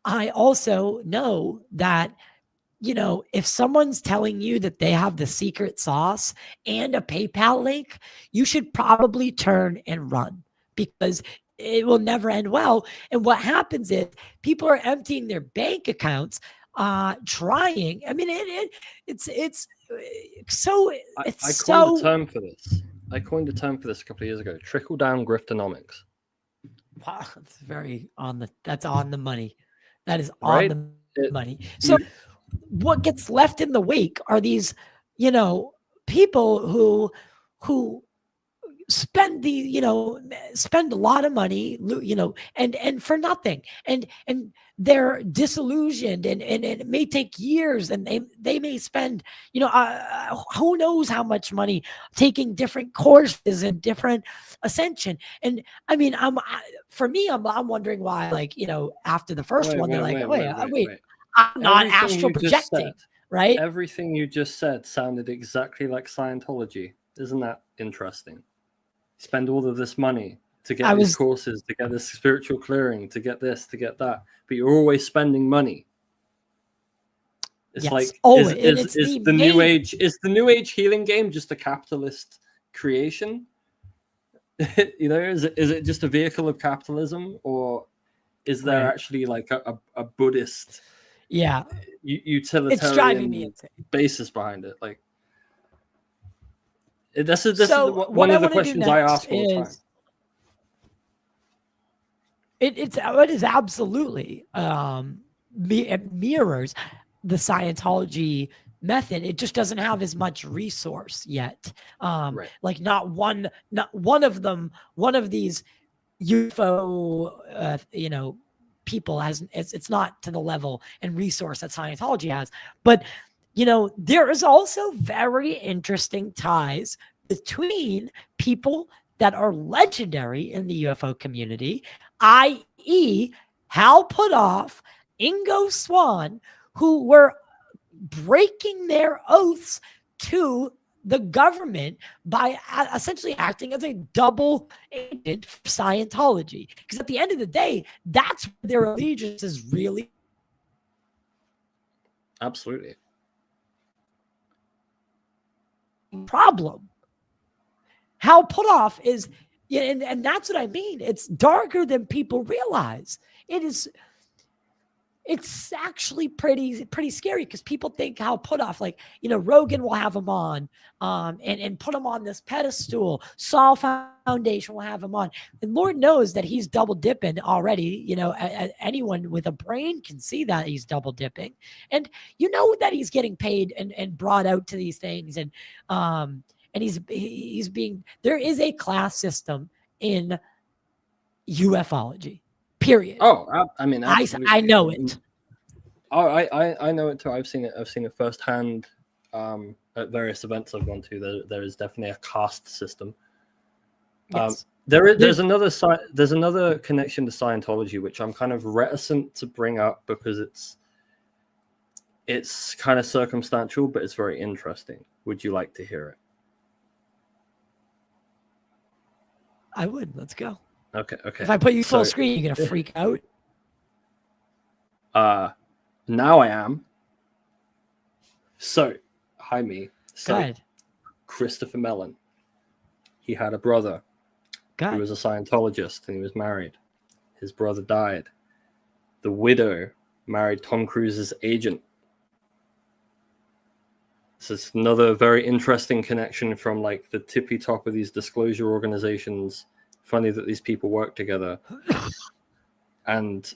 S1: I also know that, if someone's telling you that they have the secret sauce and a PayPal link, you should probably turn and run, because it will never end well. And what happens is people are emptying their bank accounts, trying. I mean, it's so.
S2: I coined a term for this. I coined a term for this a couple of years ago. Trickle down griftonomics.
S1: Wow, that's on the money. That is on the money. So what gets left in the wake are these, people who spend spend a lot of money, and for nothing. And they're disillusioned, and it may take years, and they may spend, who knows how much money taking different courses and different ascension. And I mean, I'm wondering why, like, after the first one, they're like, wait, I'm not astral projecting, right?
S2: Everything you just said sounded exactly like Scientology. Isn't that interesting? Spend all of this money to get these courses, to get this spiritual clearing, to get this, to get that, but you're always spending money. It's like, is the new age healing game just a capitalist creation? Is it just a vehicle of capitalism, or is there actually like a Buddhist, utilitarian basis behind it? Like, this is one of the questions I ask all the time.
S1: It is absolutely it mirrors the Scientology method. It just doesn't have as much resource yet. Like not one of these UFO people has, it's not to the level and resource that Scientology has. But there is also very interesting ties between people that are legendary in the UFO community, i.e., Hal Puthoff, Ingo Swann, who were breaking their oaths to the government by essentially acting as a double agent for Scientology. Because at the end of the day, that's where their allegiance is really.
S2: Absolutely.
S1: Problem. Hal Puthoff is, and that's what I mean. It's darker than people realize. It's actually pretty scary because people think Hal Puthoff, like, Rogan will have him on and put him on this pedestal. Saul Foundation will have him on. And Lord knows that he's double dipping already. Anyone with a brain can see that he's double dipping. And that he's getting paid and brought out to these things. And he's being, there is a class system in ufology. Period.
S2: Oh, I mean,
S1: I know it.
S2: Oh, I know it too. I've seen it firsthand at various events I've gone to. There is definitely a caste system.
S1: Yes.
S2: There's another connection to Scientology which I'm kind of reticent to bring up because it's kind of circumstantial, but it's very interesting. Would you like to hear it?
S1: I would. Let's go.
S2: Okay.
S1: If I put you full screen, you're gonna freak out.
S2: Now I am. So, hi me. So,
S1: Go ahead.
S2: Christopher Mellon. He had a brother who was a Scientologist and he was married. His brother died. The widow married Tom Cruise's agent. This is another very interesting connection from like the tippy top of these disclosure organizations. Funny that these people work together. And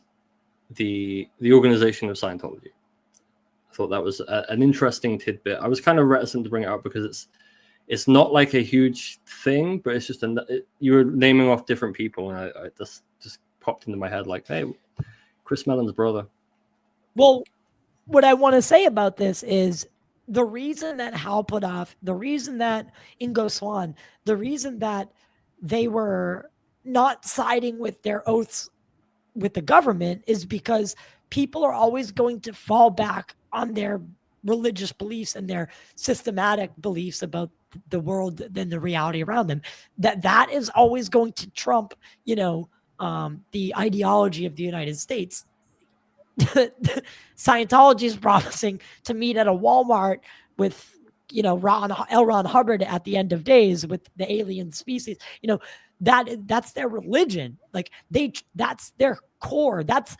S2: the organization of Scientology. I thought that was an interesting tidbit. I was kind of reticent to bring it up because it's not like a huge thing, but it's just you were naming off different people, and I just popped into my head like, hey, Chris Mellon's brother.
S1: Well, what I want to say about this is the reason that Hal Puthoff, the reason that Ingo Swann, the reason that they were not siding with their oaths with the government is because people are always going to fall back on their religious beliefs and their systematic beliefs about the world and the reality around them. That is always going to trump, the ideology of the United States. Scientology is promising to meet at a Walmart with, L. Ron Hubbard at the end of days with the alien species. That's their religion. Like that's their core. That's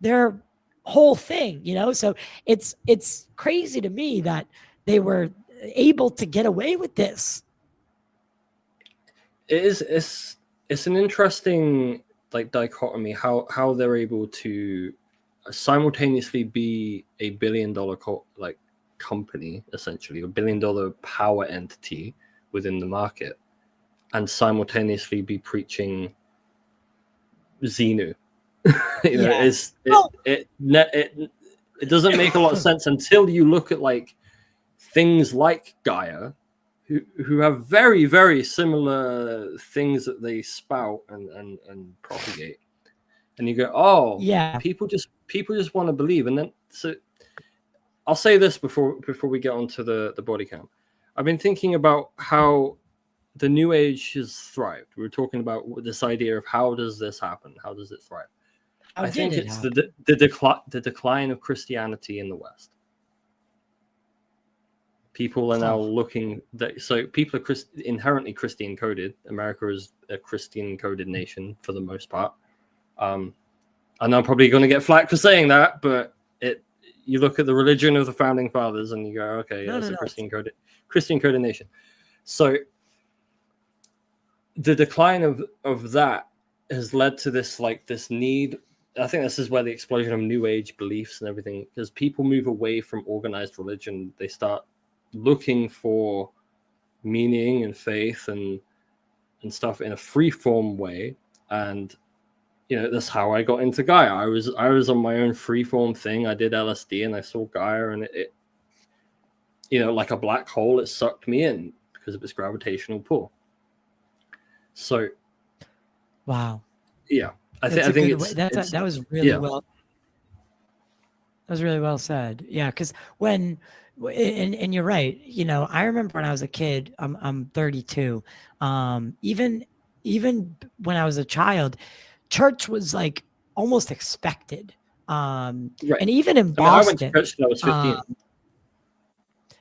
S1: their whole thing, So it's crazy to me that they were able to get away with this.
S2: It's an interesting like dichotomy how they're able to simultaneously be a $1 billion company, essentially a $1 billion power entity within the market, and simultaneously be preaching Xenu. It doesn't make a lot of sense until you look at like things like Gaia, who have very, very similar things that they spout and propagate, and you go, oh yeah, people just want to believe. And then so I'll say this before we get onto the body cam. I've been thinking about how the New Age has thrived. We were talking about this idea of how does this happen? How does it thrive? I think it's the decline of Christianity in the West. People are now looking so people are inherently Christian coded. America is a Christian coded nation for the most part. And I'm probably going to get flack for saying that, but you look at the religion of the founding fathers and you go, okay, it's a Christian coded nation. So the decline of that has led to this need. I think this is where the explosion of New Age beliefs and everything, because people move away from organized religion. They start looking for meaning and faith and stuff in a free form way. And that's how I got into Gaia. I was on my own free form thing. I did LSD and I saw Gaia, and it like a black hole, it sucked me in because of its gravitational pull. So
S1: wow.
S2: Yeah. I think it's,
S1: that was really
S2: yeah.
S1: well. That was really well said. Yeah, because when and you're right. You know, I remember when I was a kid. I'm 32. Even when I was a child, church was like almost expected. And even in Boston,
S2: I went to church when I was 15.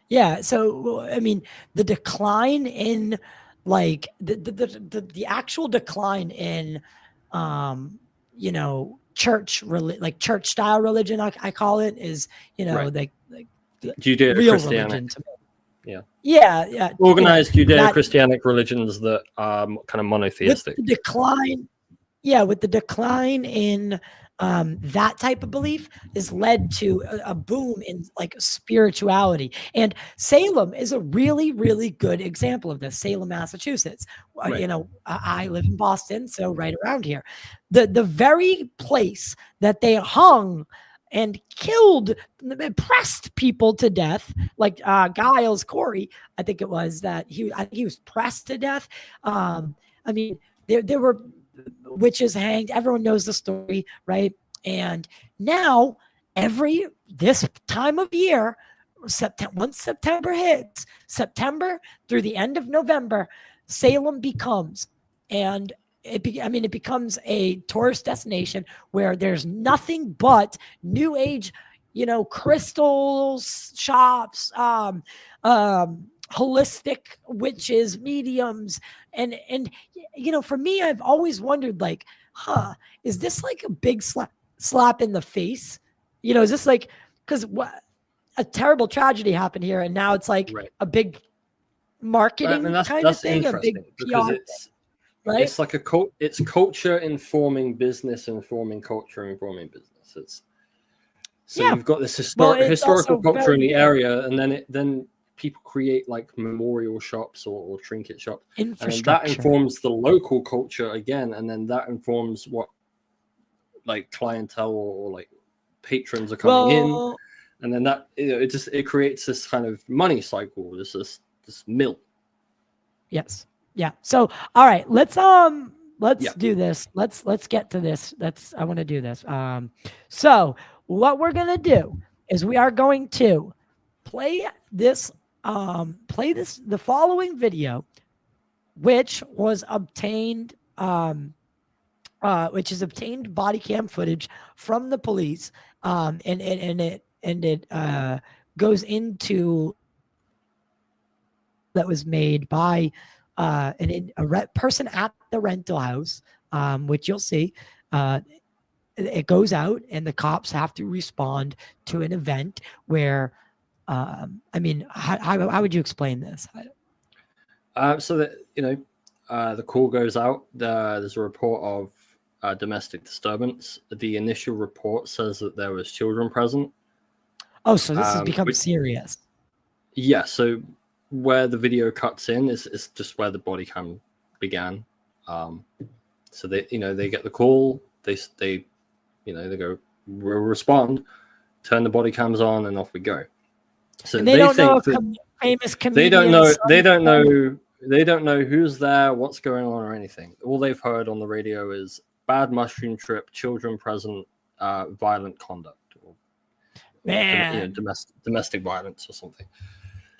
S1: Yeah. So, I mean, the decline in like the actual decline in, you know, like church style religion, I call it, is, you know, like real religion to me.
S2: Yeah.
S1: Yeah.
S2: Organized Judeo-Christianic religions that are kind of monotheistic.
S1: With the decline, with the decline in that type of belief has led to a boom in like spirituality. And Salem is a really, really good example of this. Salem, Massachusetts. You know, I live in Boston, so right around here. The very place that they hung and killed, pressed people to death, like Giles Corey, I think it was, that I think he was pressed to death. I mean, there were witches hanged. Everyone knows the story, right? And now this time of year, once September hits, September through the end of November, Salem becomes, and it becomes a tourist destination where there's nothing but New Age, you know, crystals shops, holistic witches, mediums, and you know, for me, I've always wondered, like, is this like a big slap in the face? You know, is this like, because a terrible tragedy happened here, and now it's like a big marketing kind of thing, a big PR thing, right?
S2: It's like it's culture informing business, informing culture, informing business. You've got this historical culture in the area, and then people create like memorial shops or trinket shops, and that informs the local culture again, and then that informs what like clientele or like patrons are coming in, and then that, you know, it creates this kind of money cycle, this mill.
S1: Yes. Yeah. So all right, let's do this. Let's get to this. I want to do this. So what we're gonna do is we are going to play the following video, which was obtained, which is obtained body cam footage from the police, and it goes into that was made by a person at the rental house, which you'll see. It goes out, and the cops have to respond to an event where. I mean, how would you explain this?
S2: So that, you know, the call goes out. There's a report of domestic disturbance. The initial report says that there was children present. Oh, so this has become serious. Yeah. So where the video cuts in is just where the body cam began. So they get the call. They go, we'll respond. Turn the body cams on, and off we go. So
S1: and they don't know famous comedians.
S2: They don't know who's there, what's going on, or anything. All they've heard on the radio is bad mushroom trip, children present, violent conduct, or domestic violence or something.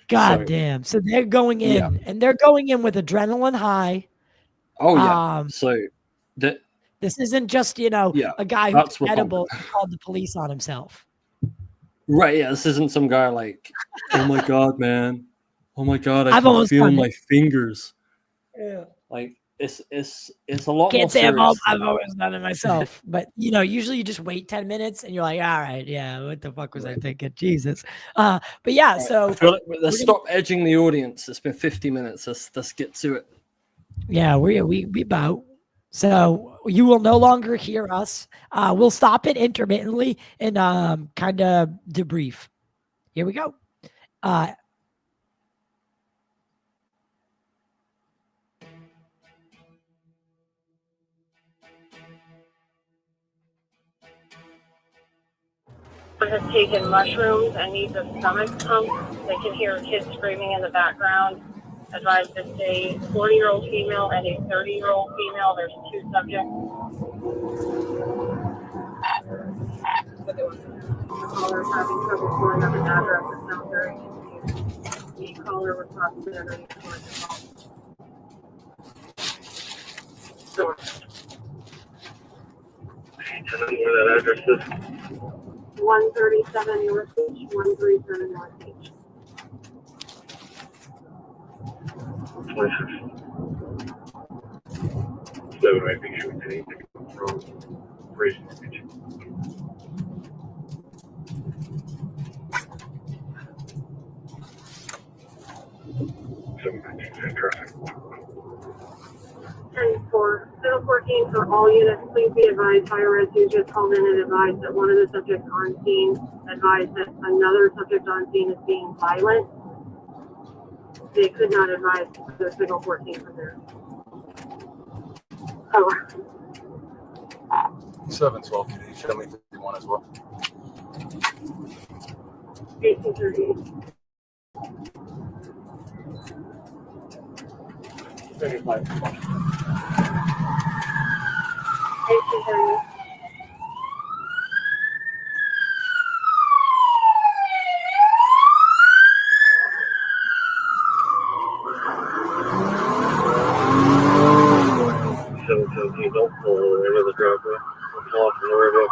S1: God damn! So they're going in, and they're going in with adrenaline high.
S2: Oh yeah. So
S1: this isn't just a guy who's edible who called the police on himself.
S2: Right, yeah, this isn't some guy like, oh my god, man, oh my god, I can feel my fingers. Yeah, like it's a lot. Can't say
S1: I've always done it myself, but usually you just wait 10 minutes and you're like, all right, yeah, what the fuck was I thinking? Jesus. But yeah, so
S2: I feel like let's stop edging the audience. It's been 50 minutes. Let's get to it.
S1: Yeah, we about. So you will no longer hear us. We'll stop it intermittently and kind of debrief. Here we go.
S7: Has taken mushrooms and needs a stomach pump. They can hear kids screaming in the background. advised it's a 40-year-old female and a 30-year-old female. There's 2 subjects. The caller is having trouble pulling up an address that sounds very confused. The caller was possibly underneath the call.
S8: Tell me where that address is.
S7: 137 North Beach, 137 North Beach.
S8: So I think she was anything from Grace North Beach. Traffic.
S7: And for 714, for all units, please be advised, fire res who just called in and advised that one of the subjects on scene advised that another subject on scene is being violent. They could not advise the signal 14 from there. Over.
S9: 712, can you show me 51 as well?
S7: 1838. 1838.
S8: Don't pull into the driveway. Don't pull off from the road.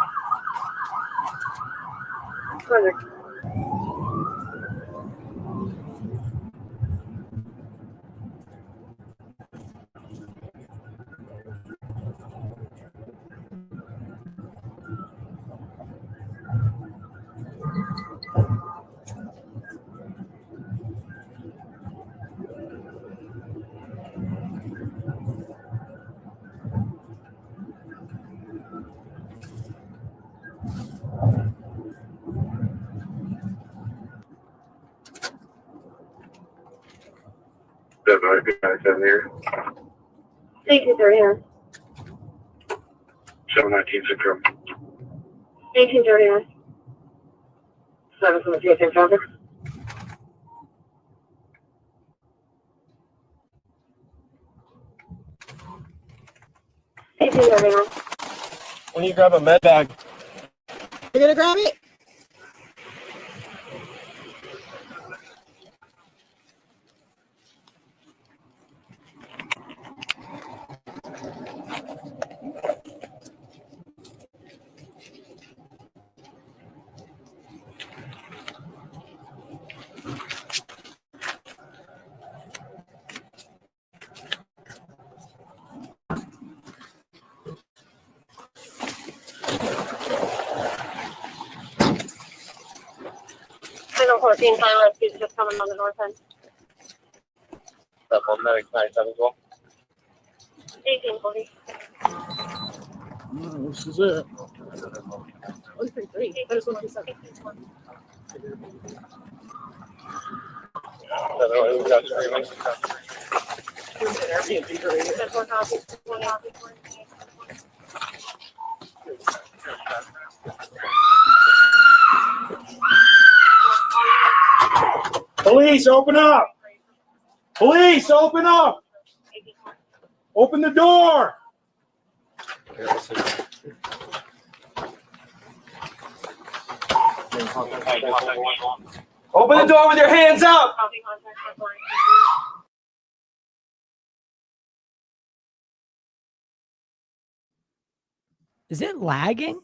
S7: Correct.
S8: That might be nice down here.
S7: 1839.
S8: 719 syndrome.
S7: 1839. 717 traffic.
S8: When you grab a med bag.
S10: You're gonna grab it?
S7: Signal 14, fire rescue is just coming on the north end.
S8: That one medic 97 as well.
S7: 1840.
S10: This is it. 133. That is 127.
S8: We got 3 minutes.
S7: That's 1 copy. 1 copy.
S11: Police, open up! Police, open up! Open the door! Open the door with your hands up!
S1: Is it lagging?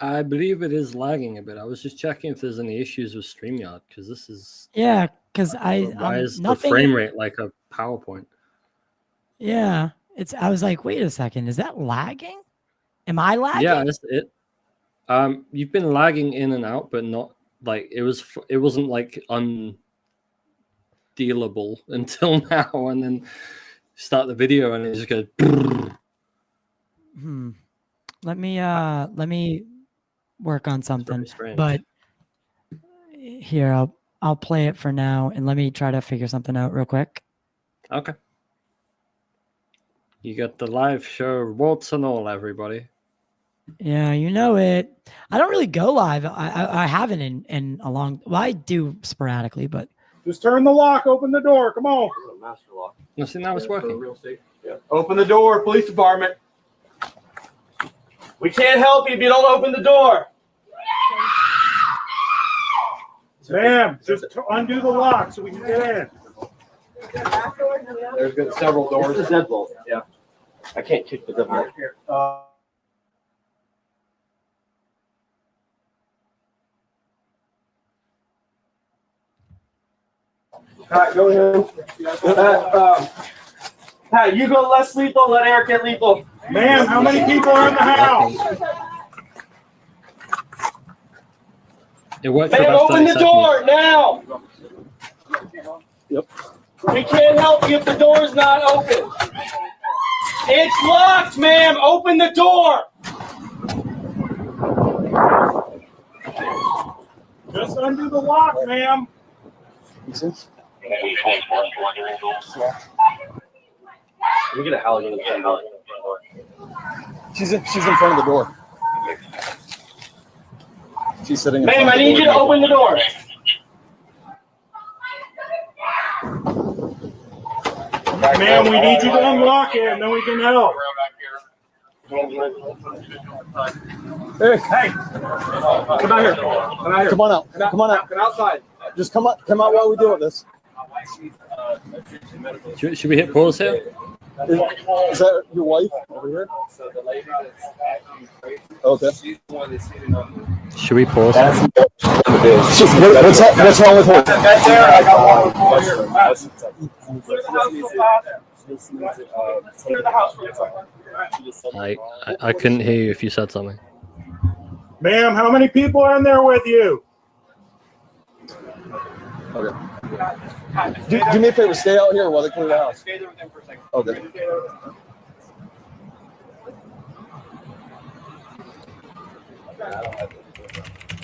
S2: I believe it is lagging a bit. I was just checking if there's any issues with StreamYard because this is
S1: Yeah, because
S2: why is the
S1: nothing.
S2: frame rate like a PowerPoint?
S1: Yeah, it's. I was like, wait a second, is that lagging? Am I lagging?
S2: Yeah, it's it. You've been lagging in and out, but not like it was. It wasn't like undealable until now, and then start the video and it just goes.
S1: Let me work on something. But here, I'll play it for now, and let me try to figure something out real quick.
S2: Okay. You got the live show, warts and all, everybody.
S1: Yeah, you know it. I don't really go live. I haven't in a long. Well, I do sporadically, but
S11: Just turn the lock. Open the door. Come on.
S8: Master lock.
S2: No, see, now it's working.
S8: Real estate.
S11: Yeah.
S12: Open the door, police department. We can't help you if you don't open the door.
S11: Sam, just undo the lock so we can get in.
S12: There's been several doors.
S8: This is deadbolt. Yeah. I can't kick the deadbolt.
S12: All right, go ahead. Pat, you go less lethal, let Eric get lethal.
S11: Ma'am, how many people are in the house?
S2: It worked for
S12: Ma'am,
S2: about
S12: open
S2: 30
S12: the
S2: seconds.
S12: door now.
S11: Yep.
S12: We can't help you if the door's not open. It's locked, ma'am. Open the door.
S11: Just undo the lock, ma'am.
S8: We get a Halligan in the door.
S9: She's in front of the door. She's sitting in
S12: Ma'am,
S9: front
S12: I
S9: of the
S12: need you to
S9: door.
S12: open the door.
S11: Ma'am, we need you to unlock it and then we can help.
S9: Hey,
S12: Come out here. Come out here.
S9: come on out. Come on out.
S12: Come outside.
S9: Just come out while we're doing this.
S2: Should we hit pause here?
S9: Is that your wife over here?
S8: So the lady that's acting crazy,
S9: Okay.
S8: she's the one that's sitting on
S2: Should we pause?
S9: What's wrong with her?
S12: Back there, I got one here. Clear the house.
S2: I couldn't hear you if you said something.
S11: Ma'am, how many people are in there with you?
S9: Okay. Do me a favor, stay out here while they clear the house.
S12: Stay there with them for a second.
S9: Okay.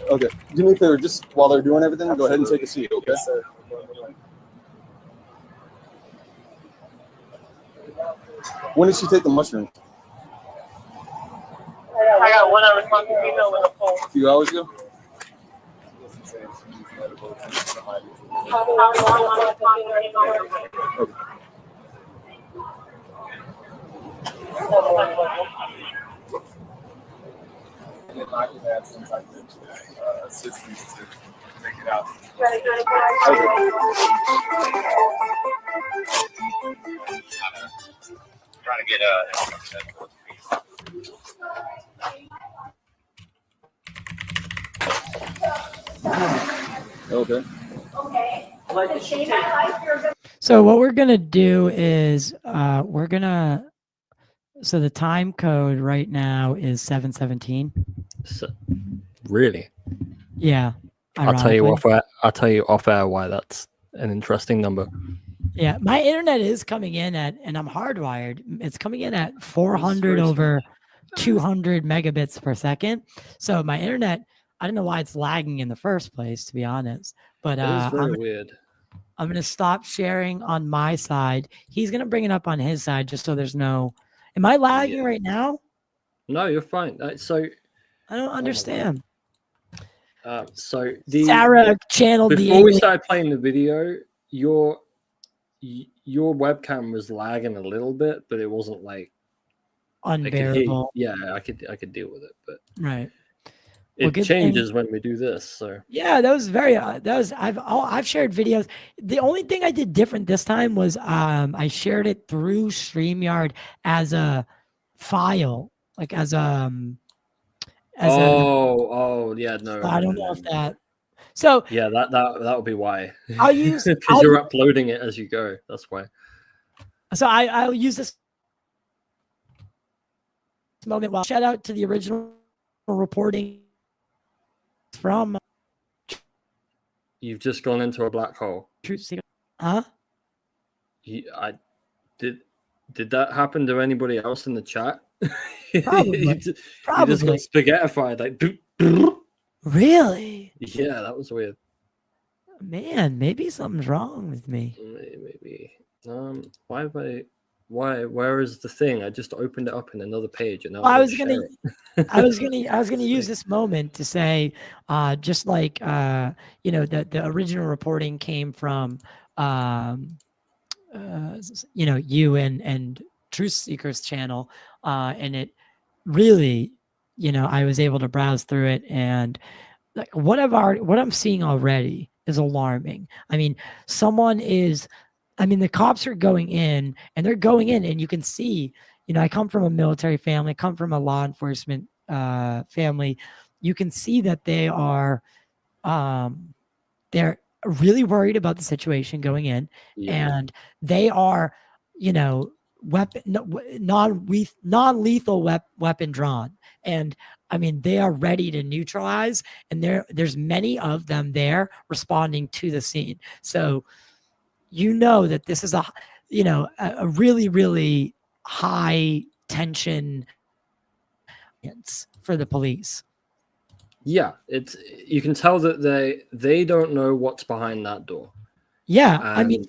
S9: Okay. Do me a favor, just while they're doing everything, go ahead and take a seat, okay? When did she take the mushrooms?
S7: I got one unresponsive female with a phone.
S9: A few hours ago? Okay.
S8: if I could have some type of assistance to take it out. Trying to get
S9: Okay.
S1: So what we're gonna do is so the time code right now is 7:17.
S2: So, really?
S1: Yeah.
S2: I'll tell you
S1: ironically.
S2: off air why that's an interesting number.
S1: Yeah, my internet is coming in at, and I'm hardwired. It's coming in at 400 over 200 megabits per second. So my internet, I don't know why it's lagging in the first place, to be honest. But
S2: It is very weird.
S1: I'm gonna stop sharing on my side. He's gonna bring it up on his side, just so there's no. Am I lagging right now?
S2: No, you're fine. So
S1: I don't understand.
S2: So the
S1: Sarah channeled the
S2: before we
S1: alien.
S2: started playing the video, your webcam was lagging a little bit, but it wasn't like I could hear-
S1: Unbearable.
S2: yeah, I could deal with it, but
S1: Right. Well,
S2: it
S1: good thing-
S2: changes when we do this. So
S1: Yeah, that was very. I've shared videos. The only thing I did different this time was I shared it through StreamYard as a file, like as yeah,
S2: no,
S1: I don't know if that. So
S2: yeah, that would be why.
S1: I'll use
S2: because you're uploading it as you go. That's why.
S1: So I'll use this moment. While shout out to the original reporting from
S2: You've just gone into a black hole.
S1: Truth Secret. Huh?
S2: Did that happen to anybody else in the chat?
S1: Probably.
S2: You just
S1: Probably.
S2: got spaghettified like.
S1: Really?
S2: Yeah, that was weird.
S1: Man, maybe something's wrong with me.
S2: Maybe. Why have I? Where is the thing? I just opened it up in another page, and now
S1: Well, I
S2: I'm
S1: was gonna, I was gonna use this moment to say, just like the original reporting came from, you and Truth Seekers channel, and it really, I was able to browse through it, and like what I'm seeing already is alarming. I mean, the cops are going in, and they're going in, and you can see, I come from a military family, come from a law enforcement family. You can see that they're really worried about the situation going in, and they are, non-lethal weapon drawn, and I mean, they are ready to neutralize, and there's many of them there responding to the scene. So that this is a really, really high tension for the police.
S2: Yeah, you can tell that they don't know what's behind that door.
S1: Yeah,
S2: And
S1: I mean,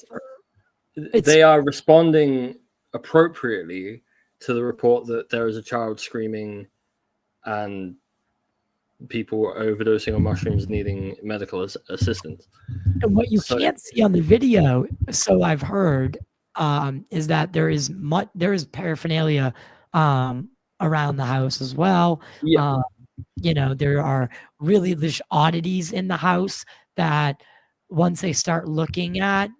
S2: they are responding appropriately to the report that there is a child screaming and people overdosing on mushrooms needing medical assistance.
S1: And what you can't see on the video, so I've heard, is that there is paraphernalia around the house as well.
S2: Yeah.
S1: There are really these oddities in the house that once they start looking at,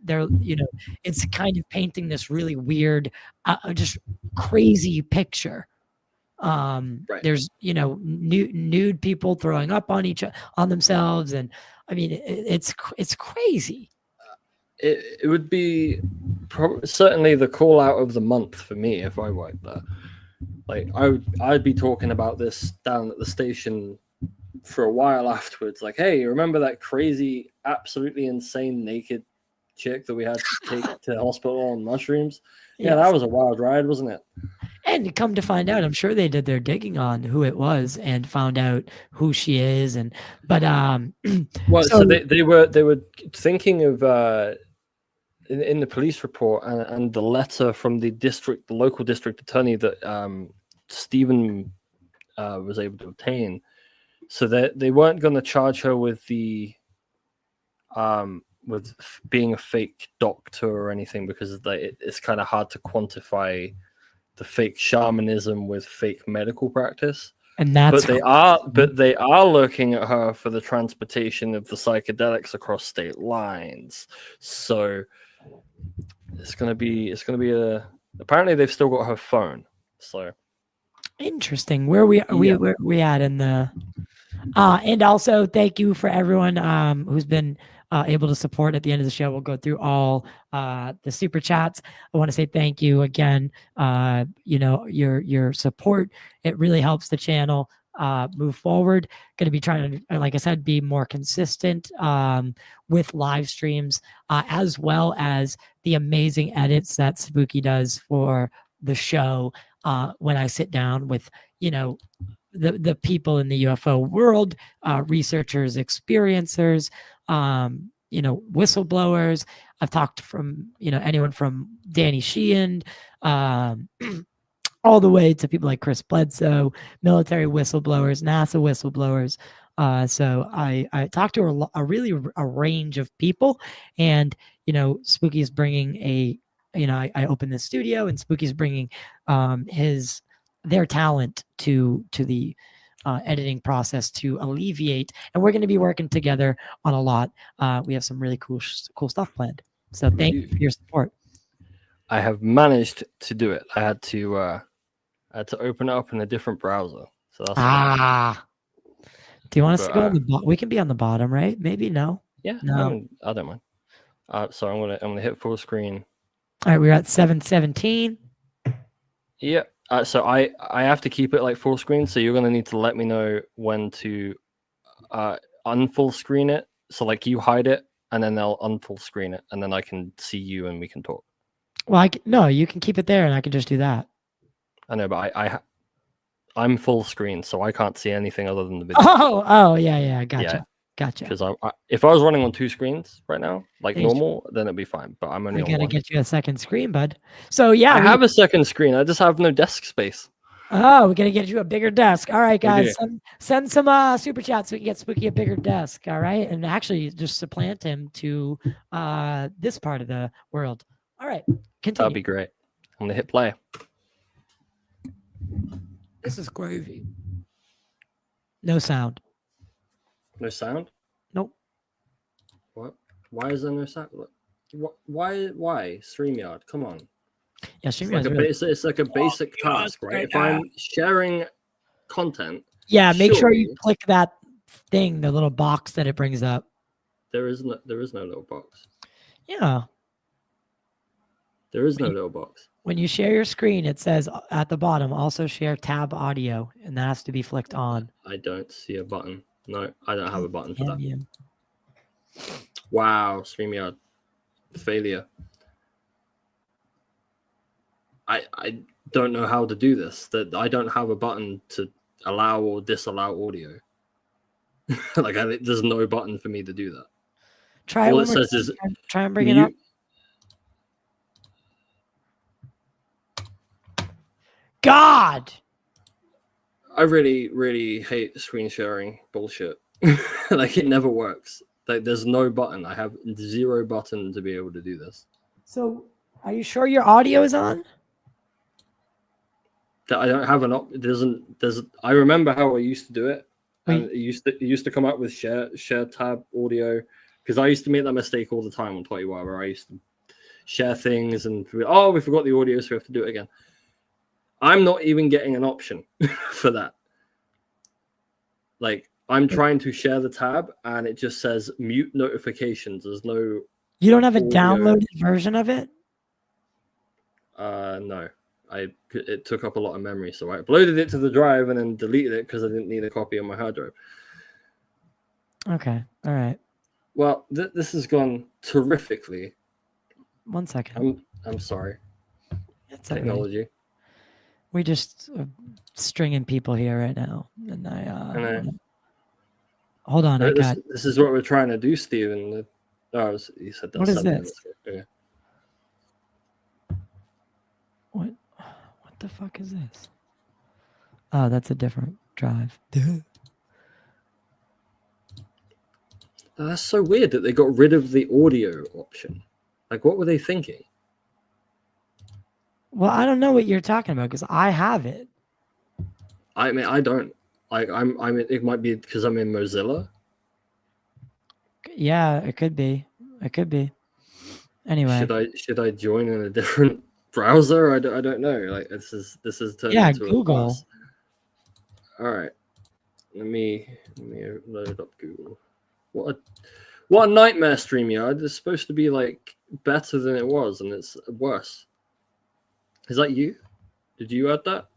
S1: it's kind of painting this really weird, just crazy picture.
S2: Right.
S1: There's nude people throwing up on themselves, and I mean it's crazy.
S2: It would be certainly the call out of the month for me if I worked there. Like I'd be talking about this down at the station for a while afterwards. Like, hey, you remember that crazy, absolutely insane naked chick that we had to take to hospital on mushrooms? Yeah, that was a wild ride, wasn't it?
S1: And come to find out, I'm sure they did their digging on who it was and found out who she is.
S2: So they were thinking of in the police report and the letter from the local district attorney that Stephen was able to obtain. So that they weren't going to charge her with with being a fake doctor or anything, because it's kind of hard to quantify the fake shamanism with fake medical practice.
S1: And that's
S2: but they are looking at her for the transportation of the psychedelics across state lines. So it's gonna be apparently they've still got her phone. So
S1: interesting. Where we at in the and also thank you for everyone who's been able to support at the end of the show. We'll go through all the super chats. I want to say thank you again. Your support, it really helps the channel move forward. Going to be trying to, like I said, be more consistent with live streams, as well as the amazing edits that Spooky does for the show when I sit down with the people in the UFO world, researchers, experiencers, whistleblowers. I've talked from anyone from Danny Sheehan all the way to people like Chris Bledsoe, military whistleblowers, NASA whistleblowers. So I talked to a range of people, and Spooky is bringing I opened the studio, and Spooky's bringing their talent to the editing process to alleviate, and we're going to be working together on a lot. We have some really cool stuff planned. So thank you for your support.
S2: I have managed to do it. I had to open it up in a different browser. So that's
S1: do you want us to go on the bottom? We can be on the bottom, right? Maybe no.
S2: Yeah,
S1: no,
S2: I don't mind. So I'm gonna hit full screen.
S1: All right, we're at 7:17.
S2: Yeah. So I have to keep it like full screen. So you're gonna need to let me know when to unfull screen it. So like you hide it, and then they'll unfull screen it, and then I can see you and we can talk.
S1: Well, no, you can keep it there, and I can just do that.
S2: I know, but I'm full screen, so I can't see anything other than the video.
S1: Oh, yeah, I gotcha. Gotcha.
S2: Because if I was running on 2 screens right now, like
S1: Hey,
S2: normal, then it'd be fine. But I'm only
S1: I
S2: on
S1: gotta
S2: 1.
S1: get you a second screen, bud. So yeah,
S2: I have a second screen. I just have no desk space.
S1: Oh, we're gonna get you a bigger desk. All right,
S2: We
S1: guys,
S2: do.
S1: send some super chats so we can get Spooky a bigger desk. All right, and actually just supplant him to this part of the world. All right, continue.
S2: That'd be great. I'm gonna hit play.
S1: This is gravy. No sound.
S2: No sound?
S1: Nope.
S2: What? Why is there no sound? Why? StreamYard? Come on.
S1: Yeah,
S2: It's like a basic task, right? If I'm sharing content,
S1: yeah, make sure you
S2: surely
S1: click that thing, the little box that it brings up.
S2: there is no little box.
S1: Yeah.
S2: There is no little box.
S1: When you share your screen, it says at the bottom, also share tab audio, and that has to be flicked on.
S2: I don't see a button. No, I don't have a button for that.
S1: You.
S2: Wow, StreamYard. Failure. I don't know how to do this. That I don't have a button to allow or disallow audio. Like there's no button for me to do that.
S1: Try
S2: All
S1: it
S2: it says is
S1: try and bring it up. God,
S2: I really, really hate screen sharing bullshit. Like it never works. Like there's no button. I have 0 button to be able to do this.
S1: So, are you sure your audio is on?
S2: That I don't have an op. I remember how I used to do it. And it used to come up with share tab audio, because I used to make that mistake all the time on 21, where I used to share things and we forgot the audio, so we have to do it again. I'm not even getting an option for that. Like I'm trying to share the tab and it just says mute notifications. There's no.
S1: You don't have a
S2: audio.
S1: downloaded version of it?
S2: No. It took up a lot of memory, so I uploaded it to the drive and then deleted it because I didn't need a copy on my hard drive.
S1: Okay. All right.
S2: Well, this has gone terrifically.
S1: 1 second.
S2: I'm sorry.
S1: It's
S2: technology.
S1: Right. We just stringing people here right now, and I hold on.
S2: This is what we're trying to do, Steven. You said that.
S1: What is this?
S2: Yeah.
S1: What the fuck is this? Oh, that's a different drive.
S2: That's so weird that they got rid of the audio option. Like, what were they thinking?
S1: Well, I don't know what you're talking about because I have it.
S2: I mean, I don't. Like, it might be because I'm in Mozilla.
S1: Yeah, it could be. It could be. Anyway,
S2: should I join in a different browser? I don't know. Like, this is turned into
S1: Google.
S2: A class. All right, let me load up Google. What a nightmare, StreamYard. It's supposed to be like better than it was, and it's worse. Is that you? Did you add that?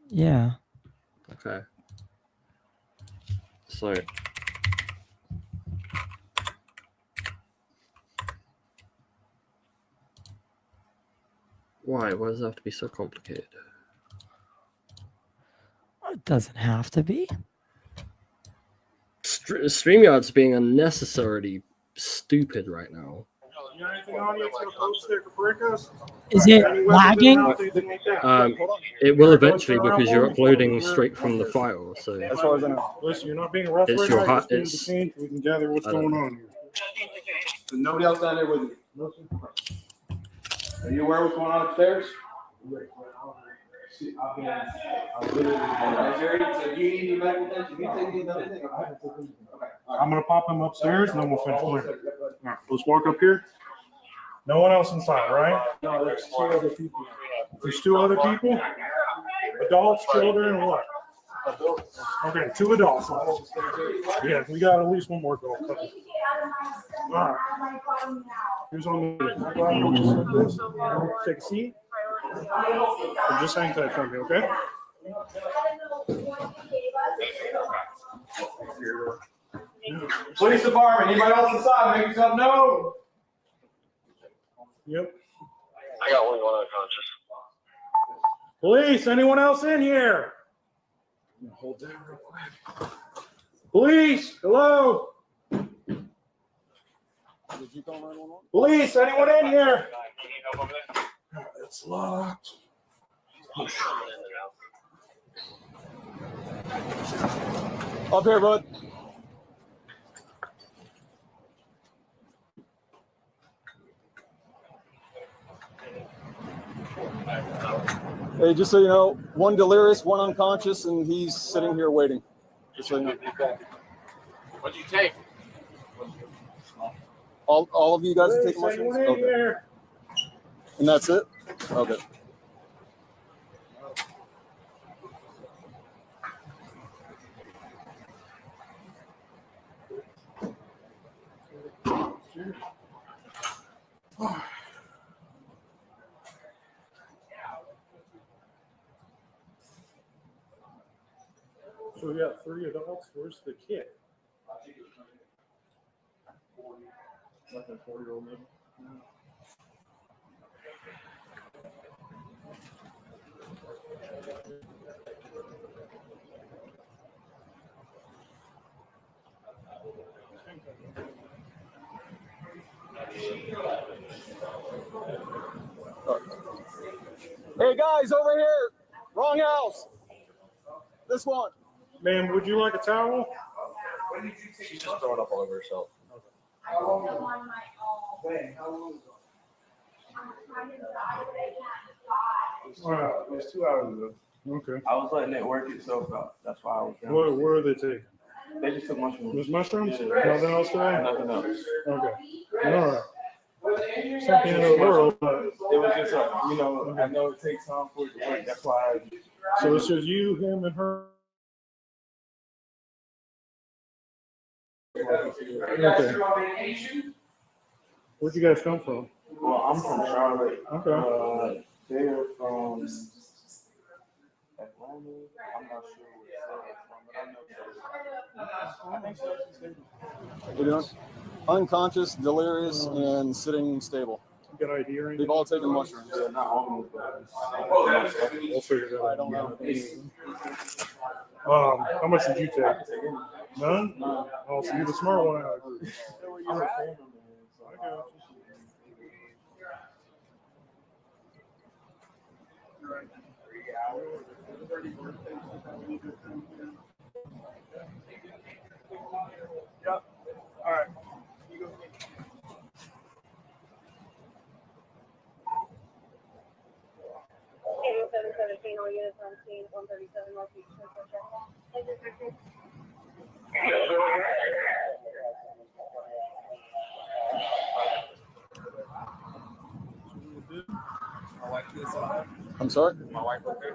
S1: Yeah.
S2: Okay. So. Why? Why does it have to be so complicated?
S1: It doesn't have to be.
S2: StreamYard's being unnecessarily stupid right now.
S1: Is it lagging?
S2: It will eventually because you're uploading straight from the file. So
S11: as far as I know, listen, you're not being rough.
S2: It's your hot. It's.
S11: We can gather what's going on here.
S9: So nobody else down there with you. Are you aware of what's going on upstairs?
S11: I'm gonna pop him upstairs and then we'll finish clearing. All right, let's walk up here. No one else inside, right? No, there's 2 other people. There's 2 other people? Adults, children, what? Okay, 2 adults. Yeah, we got at least 1 more adult. All right. Here's on the take a seat. And just hang tight from me, okay?
S9: Police department, anybody else inside? Make yourself known.
S11: Yep.
S8: I got one going unconscious.
S11: Police, anyone else in here?
S9: Hold that real quick.
S11: Police, hello.
S9: Did you call 911?
S11: Police, anyone in here? It's locked.
S9: Up here, bud. Hey, just so you know, one delirious, one unconscious, and he's sitting here waiting. Just so you know.
S12: What'd you take?
S9: All of you guys are taking mushrooms?
S11: Anyone in here?
S9: And that's it? Okay.
S11: So we got 3 adults. Where's the kid? Like a 4-year-old maybe.
S9: Hey guys, over here. Wrong house. This one.
S11: Ma'am, would you like a towel?
S9: She's just throwing up all over herself.
S11: It was 2 hours ago. Okay.
S8: I was letting it work itself out. That's why I was down.
S11: What are they taking?
S8: They just took mushrooms.
S11: Just mushrooms?
S8: Yeah.
S11: Nothing else today?
S8: Nothing else.
S11: Okay. All right. Something in the world, but
S8: it was just, I know it takes time for it to work. That's why.
S11: So it's just you, him, and her. Okay. Where'd you guys come from?
S8: Well, I'm from Charlotte.
S11: Okay.
S8: They're from Atlanta. I'm not sure where it's from, but I know.
S9: What are you doing? Unconscious, delirious, and sitting stable.
S11: Good idea. Or anything?
S9: They've all taken mushrooms.
S8: Yeah, not all of them.
S11: We'll figure it out.
S9: I don't know.
S11: How much did you take? None? Oh, so you're the smart one out.
S8: I'm a fan of them.
S11: I got you.
S8: Yep. All right.
S7: Eight 717, all units on scene, 137 Northeast.
S9: I'm sorry?
S8: My wife okay?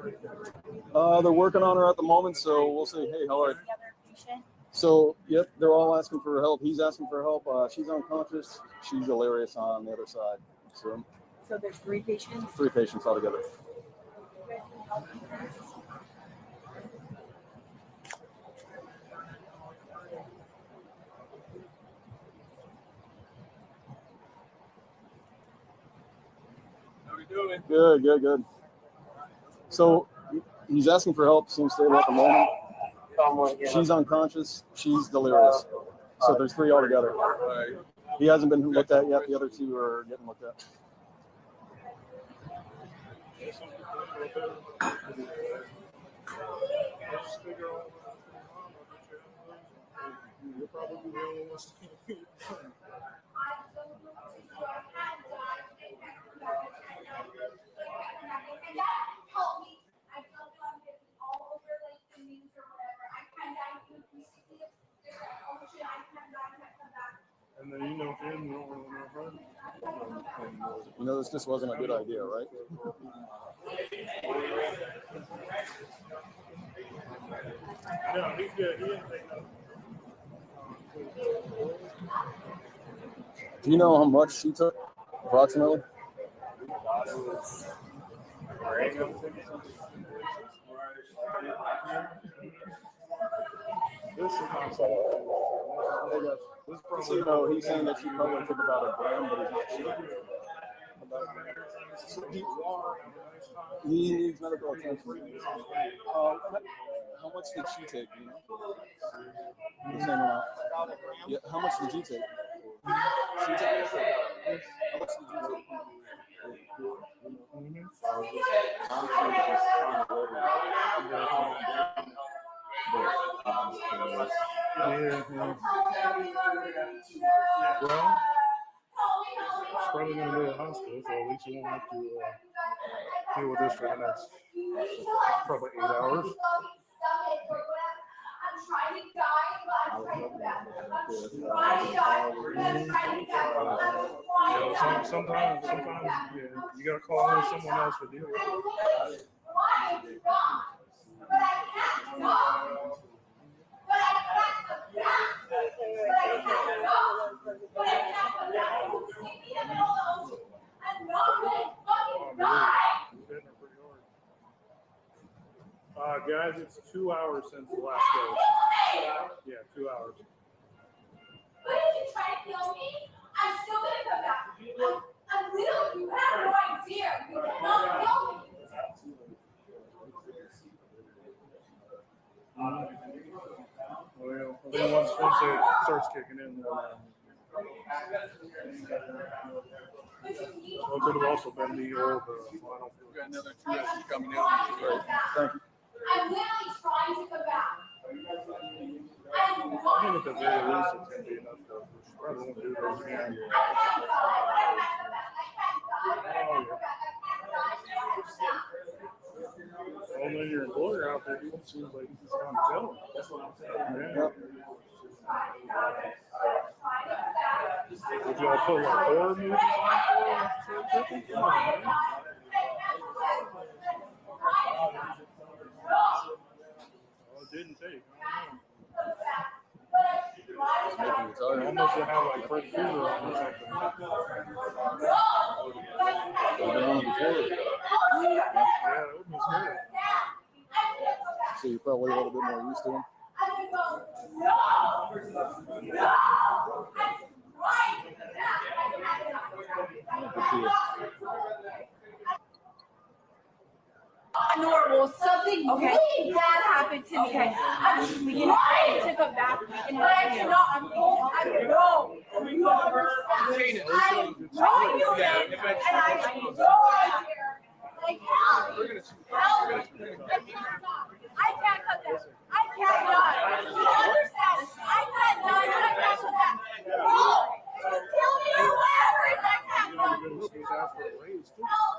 S9: They're working on her at the moment, so we'll see. Hey, how are you? So, yep, they're all asking for help. He's asking for help. She's unconscious. She's delirious on the other side. So
S13: there's 3 patients?
S9: 3 patients altogether.
S8: How we doing?
S9: Good, good, good. So he's asking for help. Seems stable at the moment. She's unconscious. She's delirious. So there's 3 altogether. He hasn't been looked at yet. The other 2 are getting looked at.
S11: You're probably the only ones. And then you know him, you don't really know her.
S9: You know, this just wasn't a good idea, right?
S11: No, he's good. He didn't take nothing.
S9: Do you know how much she took, approximately?
S11: This is not so.
S9: So, you know, he's saying that she probably took about a gram, but he's not sure. He needs medical attention. How much did she take? You know? The same amount. Yeah. How much did you take? She took. How much did you take?
S11: Well, she's probably going to go to the hospital, so at least you won't have to deal with this for the next probably 8 hours. Sometimes, you gotta call in someone else to deal with it. Guys, it's 2 hours since the last dose. Yeah, 2 hours.
S14: But if you try to kill me, I'm still gonna come back. I'm little. You have no idea. You cannot kill me.
S11: Well, I think once it starts kicking in, well, it could have also been the old. We've
S9: got another 2 extras coming in. Great. Thank you.
S14: I'm literally trying to come back.
S11: I think at the very least it's going to be enough to probably won't do those again. Well, then your employer out there, he seems like he's just kind of telling. That's what I'm saying. Yeah. Would y'all put like horror movies on? Come on, man. Well, it didn't take. Almost to have like Fred Krueger on or something.
S9: I've been on before.
S11: Yeah, that would be scary.
S9: So you're probably a little bit more used to him.
S14: Normal, something really bad happened to me. Okay. I'm trying to come back, but I cannot. I'm no. You understand? I know you did, and I know here. Like help! I can't come back. I can't die. You understand? I can't die. I can't come back. No, you kill me or whatever. I can't come. Help!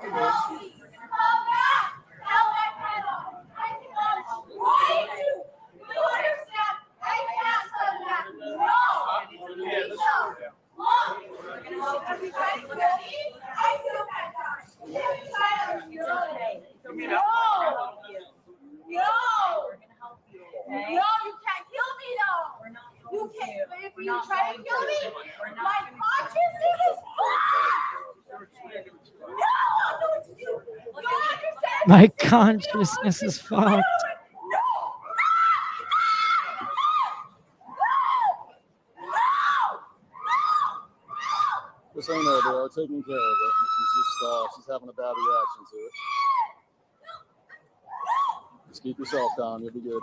S14: Help me! Come back! Help! I cannot. I'm trying to. You understand? I can't come back. No! Please help! Mom! Have you tried to kill me? I still can't die. Have you tried to kill me? No! No! No, you can't kill me though. You can't. But if you try to kill me, my consciousness is fucked. No, I know what to do. You understand?
S1: My consciousness is fucked.
S9: Just so you know, they are taking care of it. She's having a bad reaction to it. Just keep yourself calm. You'll be good.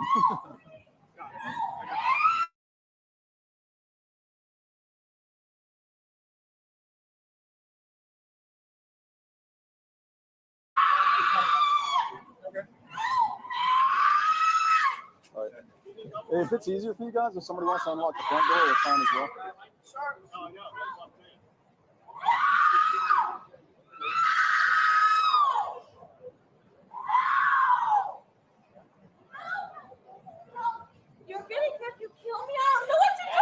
S9: All right. Hey, if it's easier for you guys, if somebody wants to unlock the front door, that's fine as well.
S14: You're gonna if you kill me, I don't know what to do!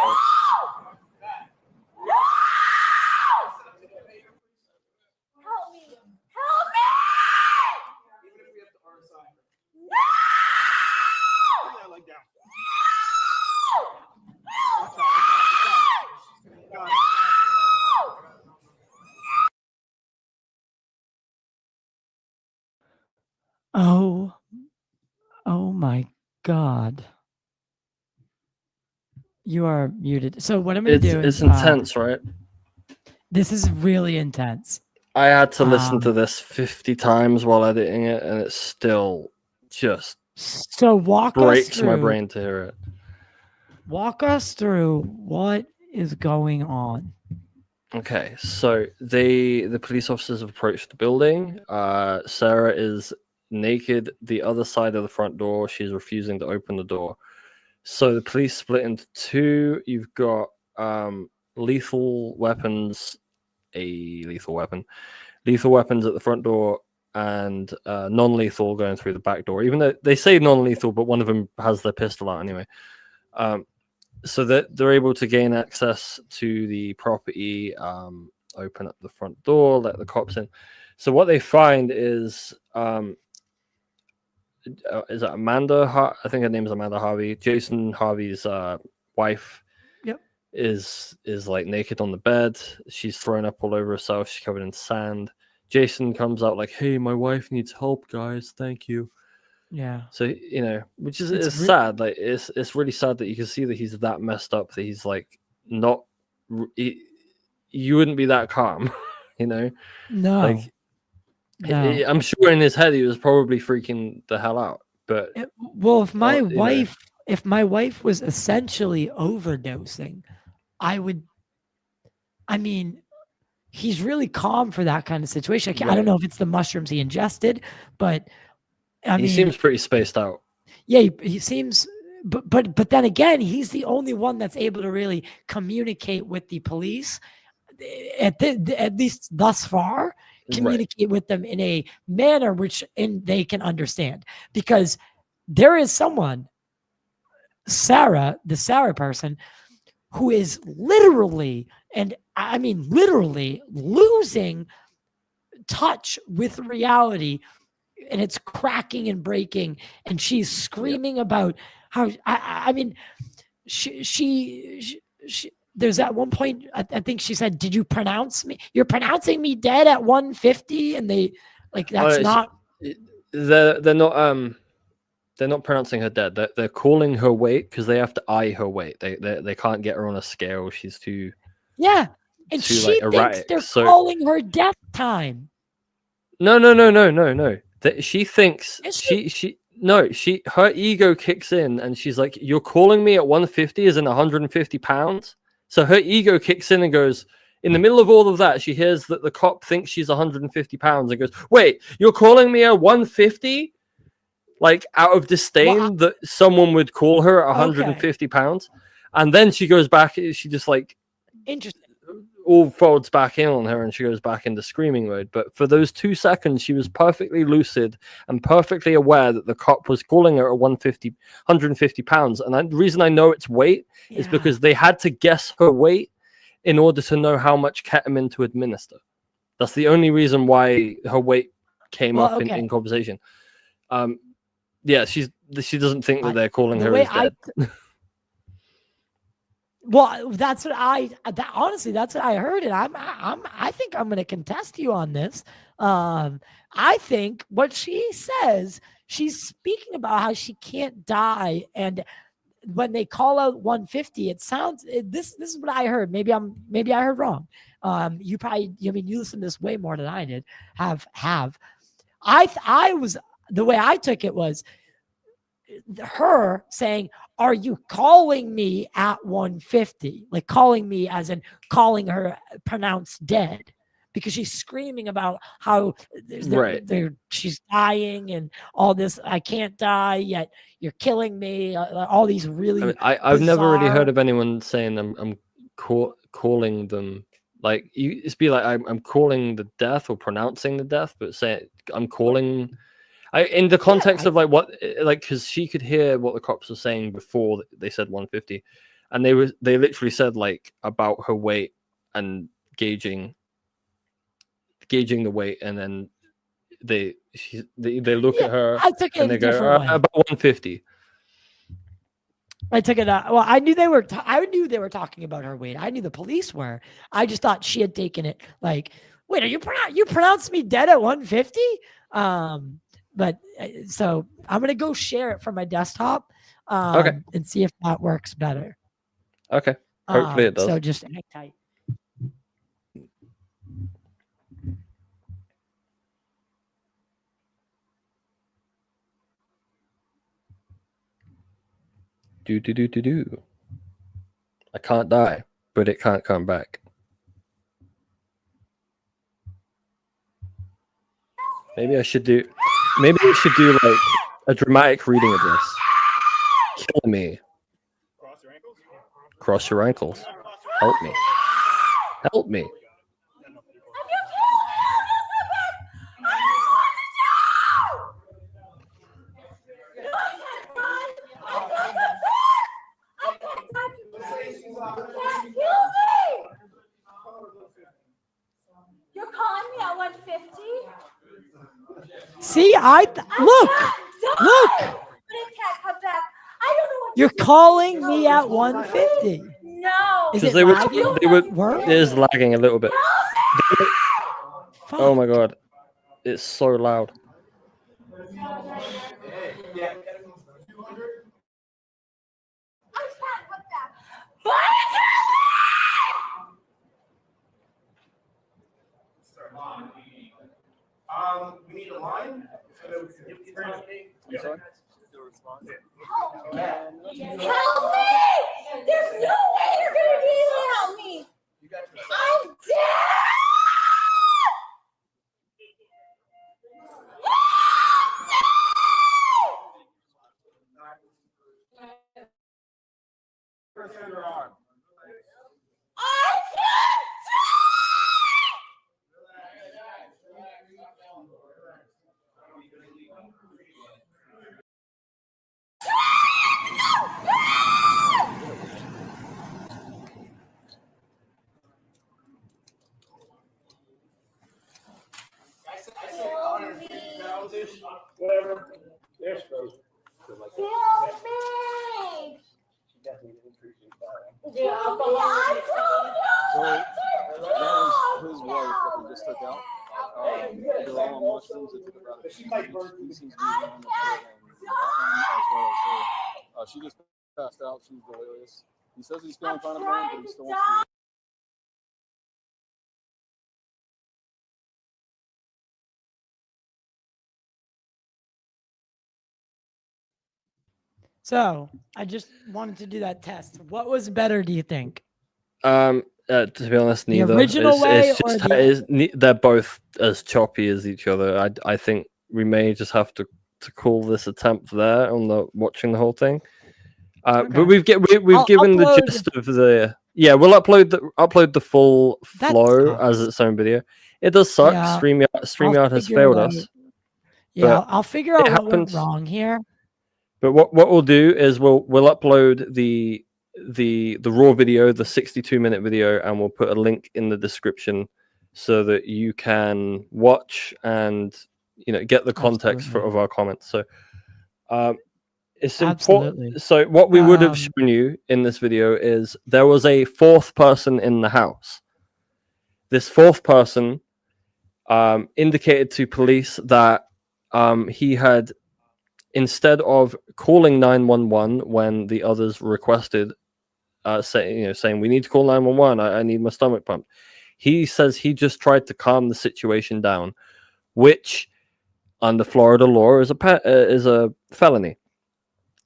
S14: No! Help me! Help me! No!
S1: Oh my God. You are muted. So what I'm going to do is...
S2: It's intense, right?
S1: This is really intense.
S2: I had to listen to this 50 times while editing it, and it's still just
S1: So walk us
S2: breaks
S1: through.
S2: my brain to hear it.
S1: Walk us through what is going on.
S2: Okay, so the police officers have approached the building. Sarah is naked the other side of the front door. She's refusing to open the door. So the police split into two. You've got lethal weapons, lethal weapons at the front door, and non-lethal going through the back door. Even though they say non-lethal, but one of them has their pistol out anyway. So that they're able to gain access to the property, open up the front door, let the cops in. So what they find is it Amanda? I think her name is Amanda Harvey. Jason Harvey's wife.
S1: Yep.
S2: Is like naked on the bed. She's thrown up all over herself. She's covered in sand. Jason comes out like, "Hey, my wife needs help, guys. Thank you."
S1: Yeah.
S2: So which is it's sad. Like it's really sad that you can see that he's that messed up. That he's like not. You wouldn't be that calm,
S1: No.
S2: Like,
S1: no.
S2: I'm sure in his head he was probably freaking the hell out. But
S1: well, if my wife was essentially overdosing, I mean, he's really calm for that kind of situation. I don't know if it's the mushrooms he ingested, but
S2: he seems pretty spaced out.
S1: Yeah, he seems, but then again, he's the only one that's able to really communicate with the police, at least thus far. Communicate with them in a manner which they can understand, because there is someone, Sarah, the Sarah person, who is literally, and I mean literally, losing touch with reality, and it's cracking and breaking, and she's screaming about how I mean she there's at one point I think she said, "Did you pronounce me? You're pronouncing me dead at 150?" And they that's not.
S2: They're not pronouncing her dead. They're calling her weight because they have to eye her weight. They can't get her on a scale. She's too
S1: And
S2: too,
S1: she
S2: erratic.
S1: thinks they're calling her death time.
S2: No. She thinks her ego kicks in and she's like, "You're calling me at 150 as in 150 pounds?" So her ego kicks in and goes, in the middle of all of that, she hears that the cop thinks she's 150 pounds and goes, "Wait, you're calling me at 150? Like out of disdain that someone would call her at 150 pounds?" And then she goes back, she just
S1: interesting.
S2: All folds back in on her and she goes back into screaming mode. But for those 2 seconds, she was perfectly lucid and perfectly aware that the cop was calling her at 150 pounds. And the reason I know it's weight is because they had to guess her weight in order to know how much ketamine to administer. That's the only reason why her weight came up in conversation. She doesn't think that they're calling her as dead.
S1: Well, that's what honestly, that's what I heard, and I think I'm going to contest you on this. I think what she says, she's speaking about how she can't die, and when they call out 150, it sounds this is what I heard. Maybe I heard wrong. You probably, you listen to this way more than I did. I was, the way I took it was her saying, "Are you calling me at 150?" Like calling me as in calling her pronounced dead, because she's screaming about how she's dying and all this. "I can't die, yet you're killing me." All these really.
S2: I've never really heard of anyone saying I'm calling them. Like it's be like I'm calling the death or pronouncing the death, but say I'm calling. In the context of because she could hear what the cops were saying before they said 150, and they literally said about her weight and gauging the weight, and then they look at her and they go about 150.
S1: I took it out. Well, I knew they were talking about her weight. I knew the police were. I just thought she had taken it like, "Wait, are you pronounced me dead at 150?" But so I'm gonna go share it from my desktop, and see if that works better.
S2: Okay, hopefully it does.
S1: So just hang tight.
S2: I can't die, but it can't come back. Maybe I should do. Maybe we should do like a dramatic reading of this. Kill me. Cross your ankles. Help me. Help me.
S14: You're calling me at 150?
S1: See, look.
S14: But it can't come back. I don't know what
S1: You're calling me at 150.
S14: No.
S1: Is it
S2: They
S1: lagging?
S2: were. It is lagging a little bit. Oh my god, it's so loud.
S11: We need a line.
S14: Help me! There's no way you're gonna be able to help me. I'm dead.
S11: Whatever. There's those.
S14: Help me! Yeah, I don't know.
S9: That was his wife that he just took out. They're all on mushrooms. They took it out of the he seems to be on the as well as her. She just passed out. She's delirious. He says he's feeling kind of pain, but he still wants to.
S1: So I just wanted to do that test. What was better, do you think?
S2: To be honest,
S1: The
S2: neither.
S1: original way or
S2: They're both as choppy as each other. I think we may just have to call this attempt there on the watching the whole thing. But we've given the gist of the. Yeah, we'll upload the full flow as its own video. It does suck.
S1: Yeah,
S2: StreamYard has failed us.
S1: Yeah, I'll figure out what went wrong here.
S2: But what we'll do is we'll upload the raw video, the 62-minute video, and we'll put a link in the description so that you can watch and get the context of our comments. So it's important. So what we would have shown you in this video is there was a fourth person in the house. This fourth person indicated to police that he had, instead of calling 911 when the others requested, saying we need to call 911, I need my stomach pumped, he says he just tried to calm the situation down, which under Florida law is a felony.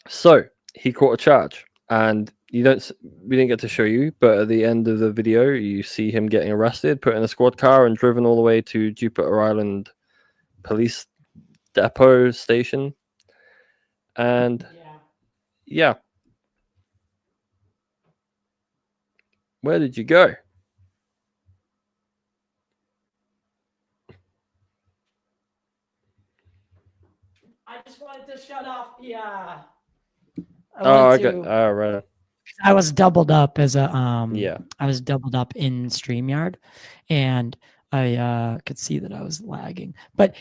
S2: So he caught a charge, and we didn't get to show you, but at the end of the video you see him getting arrested, put in a squad car, and driven all the way to Jupiter Island Police Depot Station. And yeah, where did you go?
S1: I just wanted to shut off the.
S2: Right.
S1: I was doubled up as a
S2: Yeah.
S1: I was doubled up in StreamYard, and I could see that I was lagging. But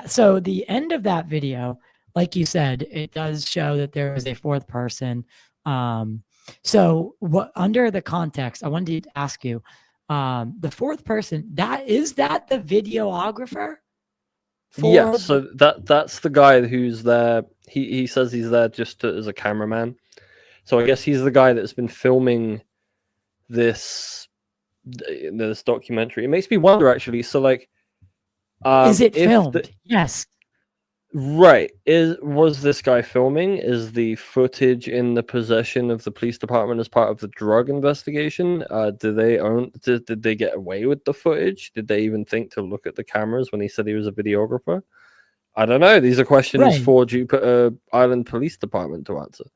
S1: so the end of that video, like you said, it does show that there was a fourth person. So what under the context, I wanted to ask you, the fourth person, is that the videographer?
S2: Yeah, so that's the guy who's there. He says he's there just as a cameraman. So I guess he's the guy that's been filming this documentary. It makes me wonder, actually. So like,
S1: is it filmed? Yes.
S2: Right. Was this guy filming? Is the footage in the possession of the police department as part of the drug investigation? Do they own? Did they get away with the footage? Did they even think to look at the cameras when he said he was a videographer? I don't know. These are questions
S1: Right.
S2: for Jupiter Island Police Department to answer.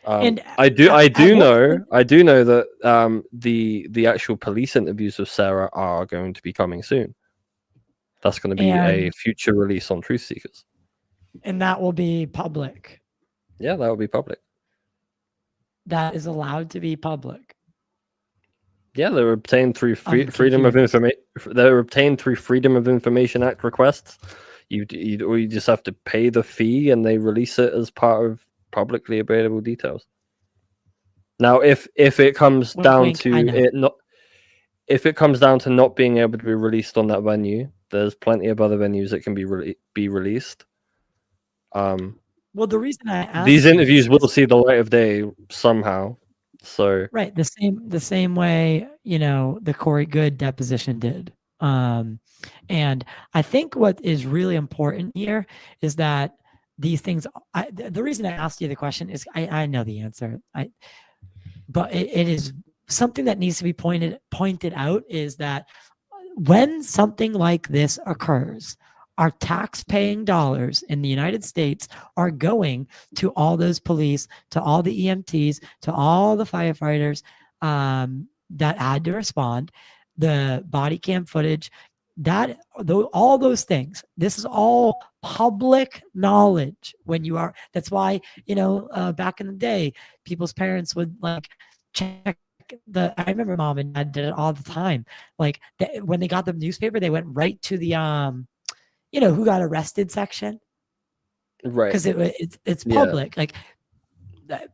S1: And
S2: I do know
S1: point-
S2: that the actual police interviews with Sarah are going to be coming soon. That's going to be a
S1: And-
S2: future release on Truth Seekers.
S1: And that will be public.
S2: Yeah, that will be public.
S1: That is allowed to be public.
S2: Yeah, they were obtained through
S1: I'm
S2: Freedom of
S1: confused.
S2: Information. They were obtained through Freedom of Information Act requests. You just have to pay the fee, and they release it as part of publicly available details. Now, if it comes
S1: Wink,
S2: down
S1: wink,
S2: to
S1: I know.
S2: it not, if it comes down to not being able to be released on that venue, there's plenty of other venues that can be released.
S1: Well, the reason I asked
S2: These
S1: you
S2: interviews
S1: this
S2: will see the light of day somehow. So
S1: right, the same way, the Corey Good deposition did. And I think what is really important here is that these things, the reason I asked you the question is I know the answer. But it is something that needs to be pointed out is that when something like this occurs, our tax-paying dollars in the United States are going to all those police, to all the EMTs, to all the firefighters that had to respond, the body cam footage, all those things. This is all public knowledge. That's why back in the day, people's parents would check. I remember mom and dad did it all the time. When they got the newspaper, they went right to the who got arrested section,
S2: right,
S1: because it's public.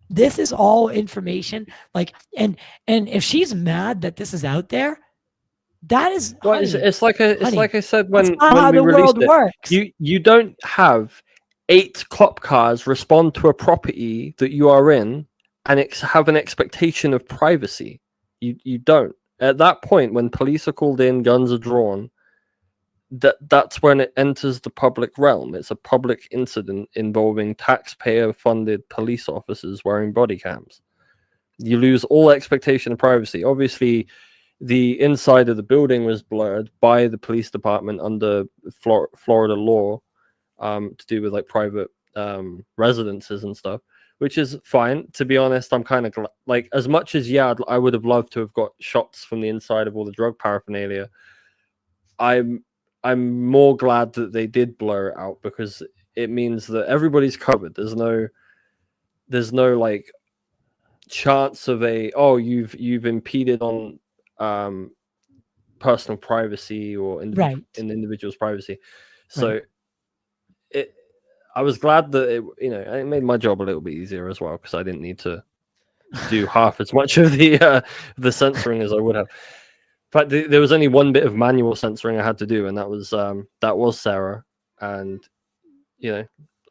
S1: This is all information. And if she's mad that this is out there, that is
S2: it's like I said when
S1: how
S2: we
S1: the
S2: released
S1: world
S2: it.
S1: works.
S2: You don't have 8 cop cars respond to a property that you are in and have an expectation of privacy. You don't. At that point, when police are called in, guns are drawn, that's when it enters the public realm. It's a public incident involving taxpayer-funded police officers wearing body cams. You lose all expectation of privacy. Obviously, the inside of the building was blurred by the police department under Florida law to do with private residences and stuff, which is fine. To be honest, I'm kind of as much as I would have loved to have got shots from the inside of all the drug paraphernalia. I'm more glad that they did blur it out, because it means that everybody's covered. There's no chance of you've impeded on personal privacy or an individual's privacy. So I was glad that it made my job a little bit easier as well, because I didn't need to do half as much of the censoring as I would have. In fact, there was only one bit of manual censoring I had to do, and that was Sarah. And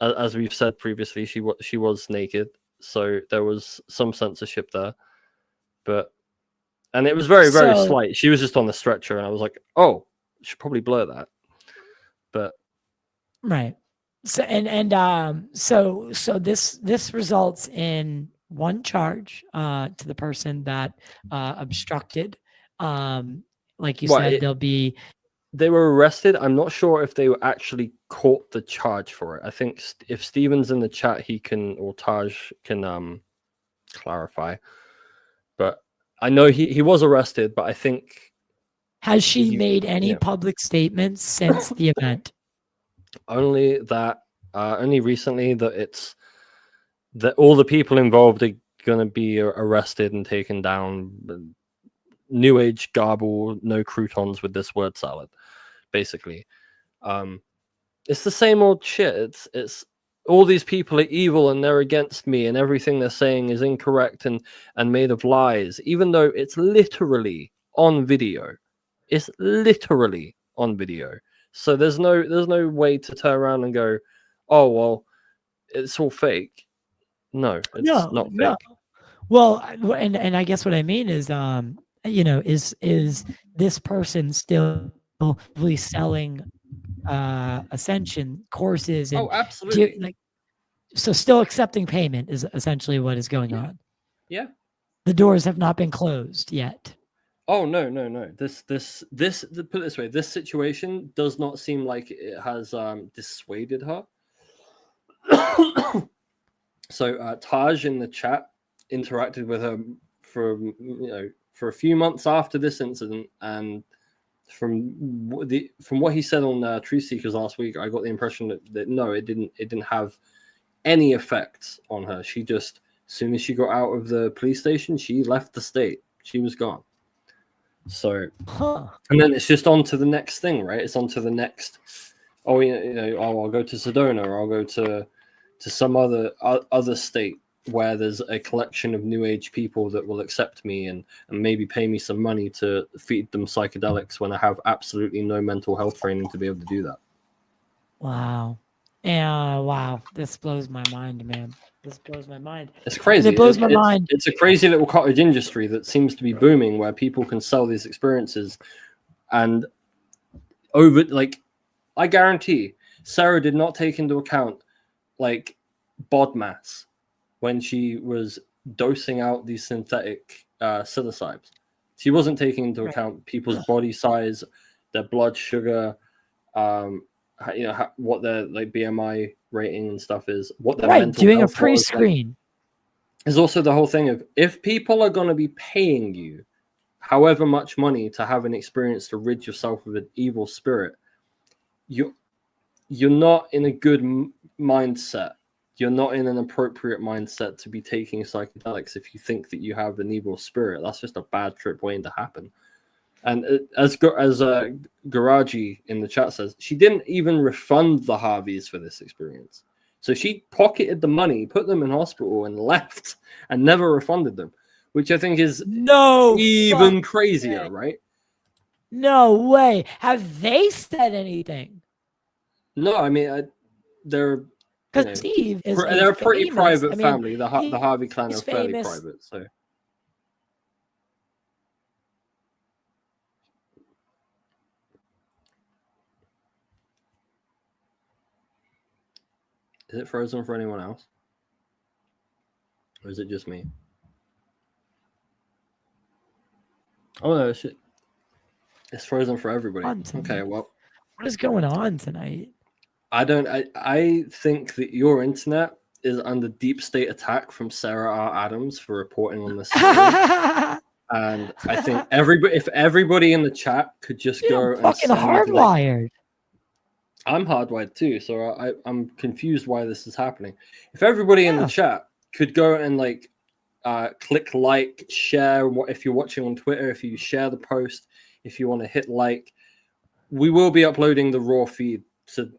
S2: as we've said previously, she was naked, so there was some censorship there. And it was very, very slight. She was just on the stretcher, and I was like, "Oh, I should probably blur that." But
S1: right. So so this results in one charge to the person that obstructed. Like you said,
S2: they were arrested. I'm not sure if they were actually caught the charge for it. I think if Steven's in the chat, he can, or Taj can clarify. But I know he was arrested, but I think...
S1: Has she made any public statements since the event?
S2: Only recently that that all the people involved are going to be arrested and taken down. New Age garble, no croutons with this word salad, basically. It's the same old shit. It's all these people are evil and they're against me, and everything they're saying is incorrect and made of lies, even though it's literally on video. It's literally on video. So there's no way to turn around and go, oh well, it's all fake. No, it's not fake.
S1: No. Well, and I guess what I mean is is this person still selling ascension courses and
S2: Oh, absolutely.
S1: like, so still accepting payment is essentially what is going on.
S2: Yeah.
S1: The doors have not been closed yet.
S2: Oh no. This put it this way, this situation does not seem like it has dissuaded her. So Taj in the chat interacted with her for a few months after this incident, and from what he said on Truth Seekers last week, I got the impression that no, it didn't have any effect on her. She just, as soon as she got out of the police station, she left the state. She was gone. So, and then it's just on to the next thing, right? It's on to the next. Oh, I'll go to Sedona, or I'll go to some other state where there's a collection of New Age people that will accept me and maybe pay me some money to feed them psychedelics when I have absolutely no mental health training to be able to do that.
S1: Wow. Yeah, wow. This blows my mind, man. This blows my mind.
S2: It's crazy.
S1: It blows my mind.
S2: It's a crazy little cottage industry that seems to be booming, where people can sell these experiences, and I guarantee Sarah did not take into account like BODMAS when she was dosing out these synthetic psilocybes. She wasn't taking into account people's body size, their blood sugar, what their like BMI rating and stuff is, what their mental
S1: doing a
S2: health was.
S1: pre-screen.
S2: There's also the whole thing of, if people are going to be paying you however much money to have an experience to rid yourself of an evil spirit, you're not in a good mindset. You're not in an appropriate mindset to be taking psychedelics if you think that you have an evil spirit. That's just a bad trip waiting to happen. And as Garaji in the chat says, she didn't even refund the Harveys for this experience. So she pocketed the money, put them in hospital, and left, and never refunded them, which I think is even crazier, right?
S1: No way. Have they said anything?
S2: No, I mean, they're
S1: because Steve is
S2: they're a pretty
S1: famous,
S2: private family. The Harvey clan are fairly private, so. Is it frozen for anyone else? Or is it just me? Oh no, it's frozen for everybody. Okay, well.
S1: What is going on tonight?
S2: I think that your internet is under deep state attack from Sarah R. Adams for reporting on this story. And I think if everybody in the chat could just go and
S1: fucking hardwired.
S2: I'm hardwired too, so I'm confused why this is happening. If everybody in the chat could go and click like, share, if you're watching on Twitter, if you share the post, if you want to hit like, we will be uploading the raw feed to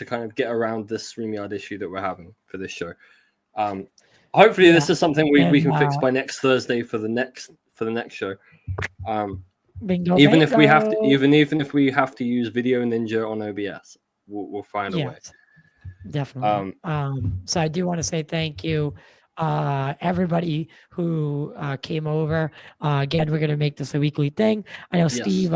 S2: kind of get around this StreamYard issue that we're having for this show. Hopefully this is something we can fix by next Thursday for the next show.
S1: Bingo,
S2: even if we have to use Video Ninja on OBS, we'll find a way.
S1: Definitely. So I do want to say thank you, everybody who came over. Again, we're gonna make this a weekly thing. I know Steve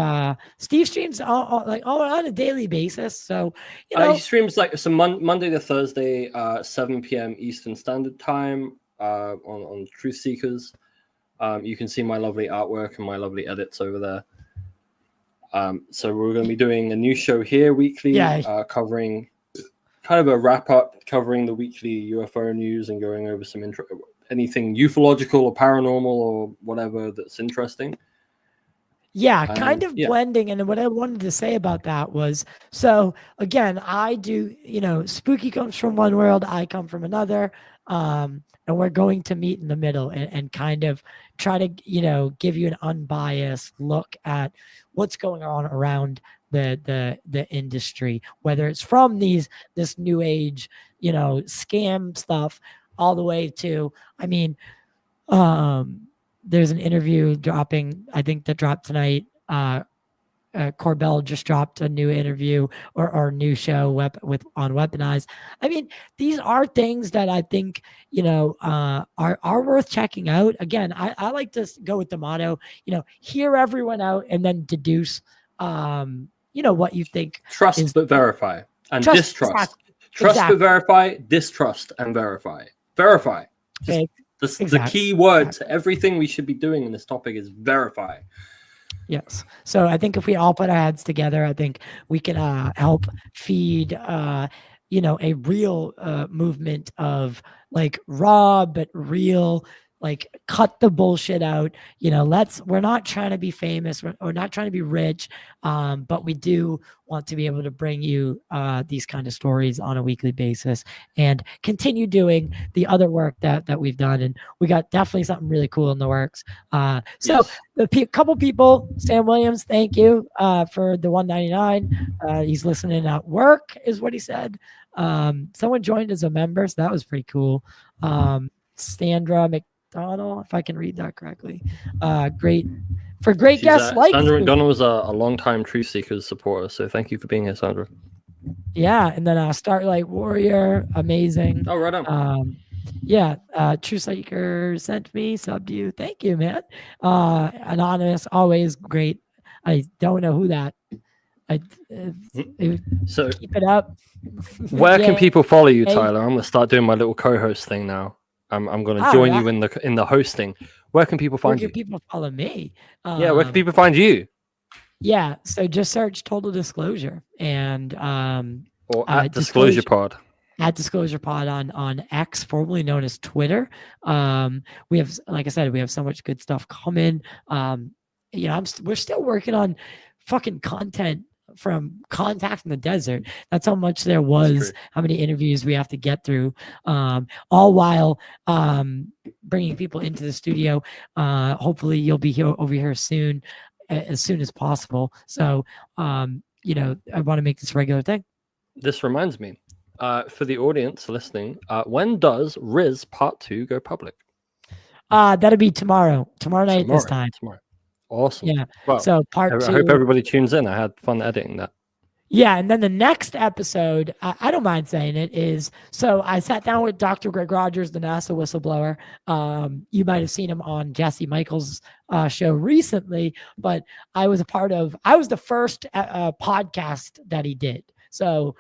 S1: streams on a daily basis, so
S2: he streams Monday to Thursday, 7 p.m. Eastern Standard Time, on Truth Seekers. You can see my lovely artwork and my lovely edits over there. So we're going to be doing a new show here weekly, covering kind of a wrap up, covering the weekly UFO news and going over some anything ufological or paranormal or whatever that's interesting.
S1: Kind of blending. And what I wanted to say about that was, so again, I do, Spooky comes from one world, I come from another. And we're going to meet in the middle and kind of try to, give you an unbiased look at what's going on around the industry, whether it's from this new age, scam stuff all the way to, there's an interview dropping, I think that dropped tonight. Corbell just dropped a new interview or new show on Weaponized. These are things that I think, are worth checking out. Again, I like to go with the motto, hear everyone out and then deduce, you know, what you think.
S2: Trust but verify, and
S1: Trust-
S2: distrust.
S1: exactly.
S2: Trust
S1: Exactly.
S2: but verify, distrust and verify. Verify. Just the key word to everything we should be doing in this topic is verify.
S1: Yes. So I think if we all put our heads together, I think we can help feed, you know, a real movement of like raw but real, like cut the bullshit out. You know, we're not trying to be famous or not trying to be rich, but we do want to be able to bring you these kind of stories on a weekly basis and continue doing the other work that we've done. And we got definitely something really cool in the works. So the couple people, Sam Williams, thank you for the $1.99. He's listening at work is what he said. Someone joined as a member, so that was pretty cool. Sandra McDonald, if I can read that correctly. Great guests like
S2: Sandra McDonald was a long-time Truth Seekers supporter, so thank you for being here, Sandra.
S1: Yeah, and then Starlight Warrior, amazing.
S2: Oh, right on.
S1: True Seeker sent me, subbed you. Thank you, man. Anonymous, always great. I don't know who that. So keep it up.
S2: Where can people follow you, Tyler? I'm gonna start doing my little co-host thing now. I'm gonna join you in the hosting. Where can people find you?
S1: Where can people follow me?
S2: Where can people find you?
S1: Yeah, so just search Total Disclosure and
S2: or at Disclosure Pod.
S1: At Disclosure Pod on X, formerly known as Twitter. We have, like I said, we have so much good stuff coming. You know, we're still working on fucking content from Contact in the Desert. That's how much there was, how many interviews we have to get through, all while bringing people into the studio. Hopefully you'll be here over here soon, as soon as possible. So, you know, I want to make this a regular thing.
S2: This reminds me, for the audience listening, when does Riz Part 2 go public?
S1: That'll be tomorrow night this time.
S2: Tomorrow. Awesome.
S1: Yeah.
S2: Well,
S1: so part 2.
S2: I hope everybody tunes in. I had fun editing that.
S1: Yeah, and then the next episode, I don't mind saying it, is so I sat down with Dr. Greg Rogers, the NASA whistleblower. You might have seen him on Jesse Michaels' show recently, but I was the first podcast that he did. So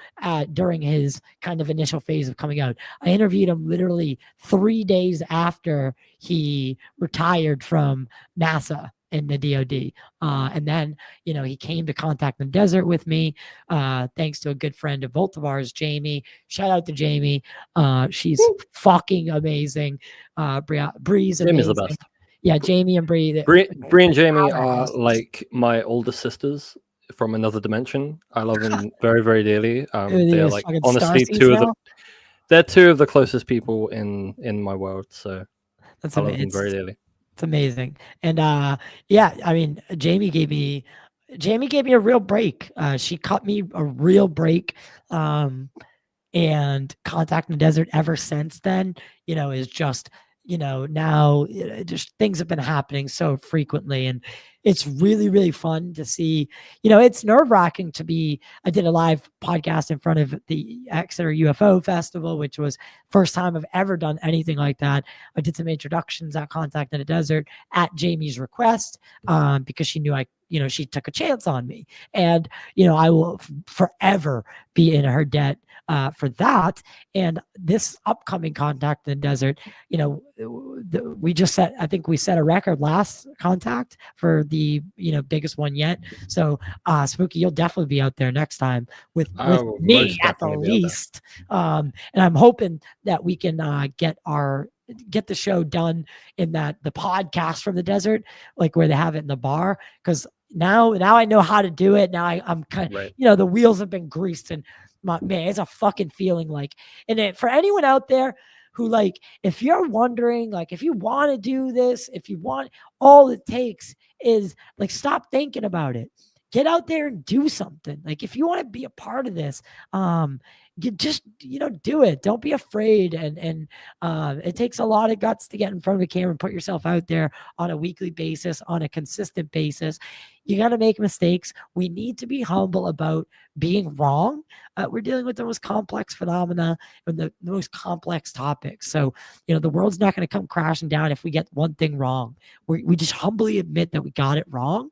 S1: during his kind of initial phase of coming out, I interviewed him literally 3 days after he retired from NASA in the DOD. And then, you know, he came to Contact in the Desert with me, thanks to a good friend of both of ours, Jamie. Shout out to Jamie. She's fucking amazing. Bree's amazing.
S2: Jamie's the best.
S1: Yeah, Jamie and Bree.
S2: Bree and Jamie are like my older sisters from another dimension. I love them very, very dearly. They're like honestly they're two of the closest people in my world. So
S1: that's
S2: I love them very dearly.
S1: It's amazing. And yeah, I mean, Jamie gave me a real break. She cut me a real break. And Contact in the Desert ever since then, you know, is just, you know, now just things have been happening so frequently, and it's really, really fun to see. You know, it's nerve-wracking to be. I did a live podcast in front of the Exeter UFO Festival, which was first time I've ever done anything like that. I did some introductions at Contact in the Desert at Jamie's request, because she knew she took a chance on me, and you know, I will forever be in her debt for that. And this upcoming Contact in the Desert, you know, I think we set a record last Contact for the, you know, biggest one yet. So Spooky, you'll definitely be out there next time with me at the least. And I'm hoping that we can get the show done in the podcast from the desert, like where they have it in the bar. Because now I know how to do it. Now I'm kind of, you know, the wheels have been greased, and man, it's a fucking feeling like. And for anyone out there who, like, if you're wondering, like, if you want to do this, if you want, all it takes is like, stop thinking about it. Get out there and do something. Like, if you want to be a part of this, you just, you know, do it. Don't be afraid. And it takes a lot of guts to get in front of a camera and put yourself out there on a weekly basis, on a consistent basis. You got to make mistakes. We need to be humble about being wrong. We're dealing with the most complex phenomena and the most complex topics. So, you know, the world's not going to come crashing down if we get one thing wrong. We just humbly admit that we got it wrong.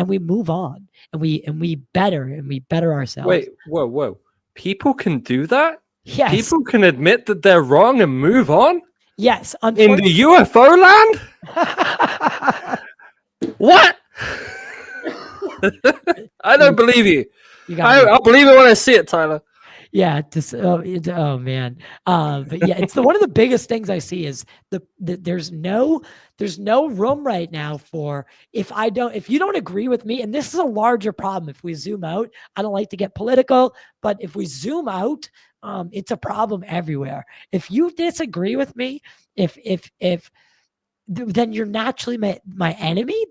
S1: we move on, and we better ourselves.
S2: Wait, whoa. People can do that?
S1: Yes.
S2: People can admit that they're wrong and move on?
S1: Yes.
S2: In the UFO land? What? I don't believe you. I'll believe it when I see it, Tyler.
S1: Yeah, oh man, but yeah, it's one of the biggest things I see is there's no room right now for if you don't agree with me, and this is a larger problem. If we zoom out, I don't like to get political, but if we zoom out, it's a problem everywhere. If you disagree with me, then you're naturally my enemy.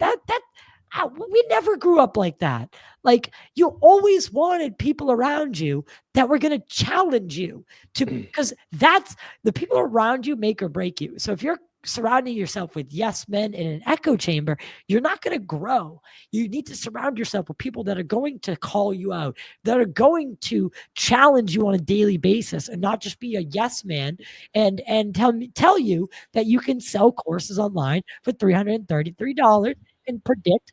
S1: We never grew up like that. Like, you always wanted people around you that were going to challenge you because that's the people around you make or break you. So if you're surrounding yourself with yes men in an echo chamber, you're not going to grow. You need to surround yourself with people that are going to call you out, that are going to challenge you on a daily basis, and not just be a yes man and tell you that you can sell courses online for $333 and predict,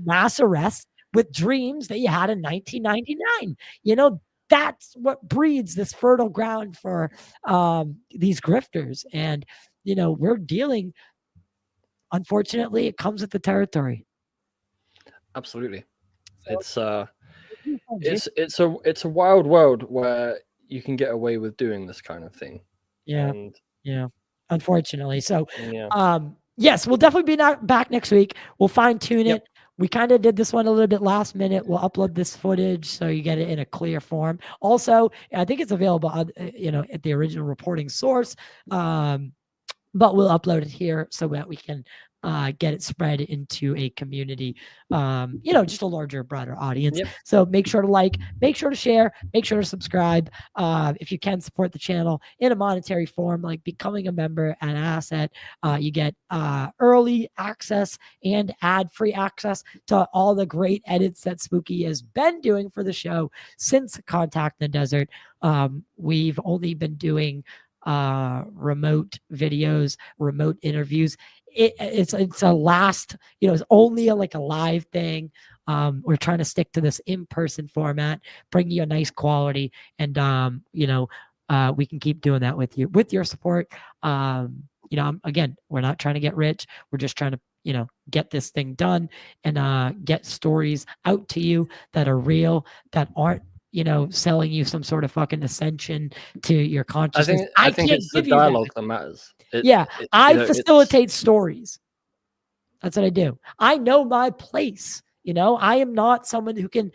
S1: mass arrests with dreams that you had in 1999. That's what breeds this fertile ground for these grifters. And, we're dealing, unfortunately, it comes with the territory.
S2: Absolutely. It's a wild world where you can get away with doing this kind of thing.
S1: Yeah. Yeah. Unfortunately. So,
S2: yeah.
S1: Yes, we'll definitely be back next week. We'll fine tune it. We kind of did this one a little bit last minute. We'll upload this footage so you get it in a clear form. Also, I think it's available on, at the original reporting source. But we'll upload it here so that we can get it spread into a community, just a larger, broader audience.
S2: Yep.
S1: So make sure to like, make sure to share, make sure to subscribe. If you can support the channel in a monetary form, like becoming a member and asset, you get early access and ad-free access to all the great edits that Spooky has been doing for the show since Contact the Desert. We've only been doing remote videos, remote interviews. It's a last, it's only a live thing. We're trying to stick to this in-person format, bring you a nice quality, and we can keep doing that with you, with your support. Again, we're not trying to get rich. We're just trying to get this thing done and get stories out to you that are real, that aren't selling you some sort of fucking ascension to your consciousness.
S2: I think it's the dialogue that matters.
S1: I facilitate stories. That's what I do. I know my place. I am not someone who can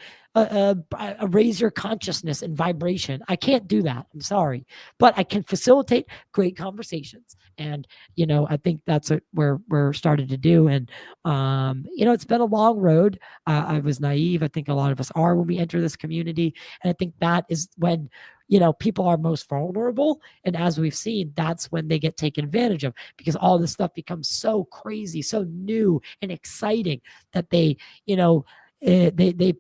S1: raise your consciousness and vibration. I can't do that. I'm sorry, but I can facilitate great conversations. And, I think that's what we're starting to do. And, it's been a long road. I was naive. I think a lot of us are when we enter this community. And I think that is when, people are most vulnerable. And as we've seen, that's when they get taken advantage of, because all this stuff becomes so crazy, so new and exciting that they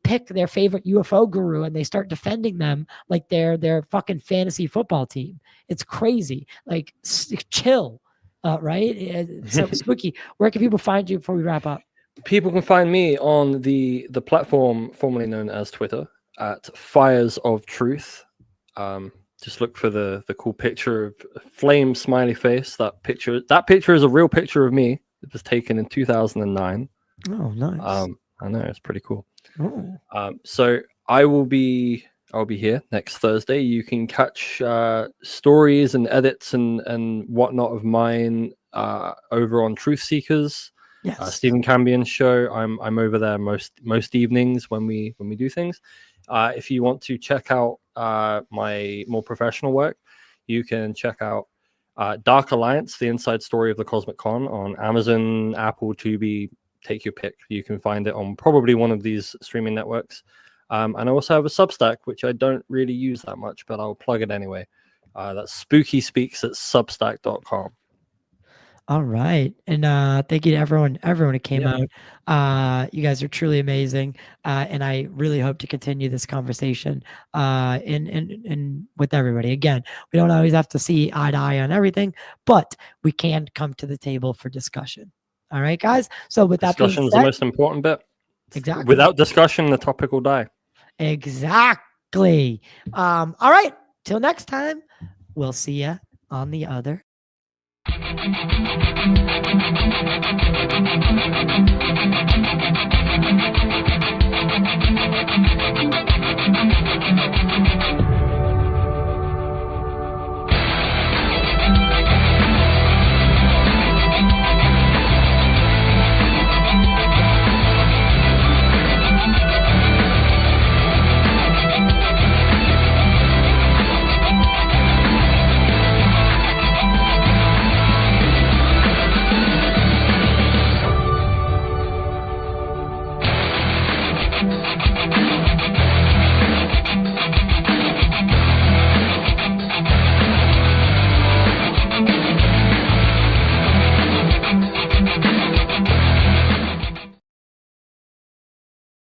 S1: pick their favorite UFO guru and they start defending them like they're their fucking fantasy football team. It's crazy. Like, chill, right? So Spooky, where can people find you before we wrap up?
S2: People can find me on the platform formerly known as Twitter at Fires of Truth. Just look for the cool picture of a flame smiley face. That picture is a real picture of me. It was taken in 2009.
S1: Oh, nice.
S2: I know, it's pretty cool.
S1: Oh.
S2: So I'll be here next Thursday. You can catch stories and edits and whatnot of mine over on Truth Seekers.
S1: Yes.
S2: Stephen Cambion's show. I'm over there most evenings when we do things. If you want to check out my more professional work, you can check out Dark Alliance, the inside story of the Cosmic Con on Amazon, Apple, Tubi. Take your pick. You can find it on probably one of these streaming networks. And I also have a Substack, which I don't really use that much, but I'll plug it anyway. That's SpookySpeaks at substack.com.
S1: All right. And thank you to everyone who came out. You guys are truly amazing. And I really hope to continue this conversation in with everybody. Again, we don't always have to see eye to eye on everything, but we can come to the table for discussion. All right, guys. So with that being
S2: discussion is
S1: said,
S2: the most important bit.
S1: Exactly.
S2: Without discussion, the topic will die.
S1: Exactly. All right. Till next time, we'll see ya on the other.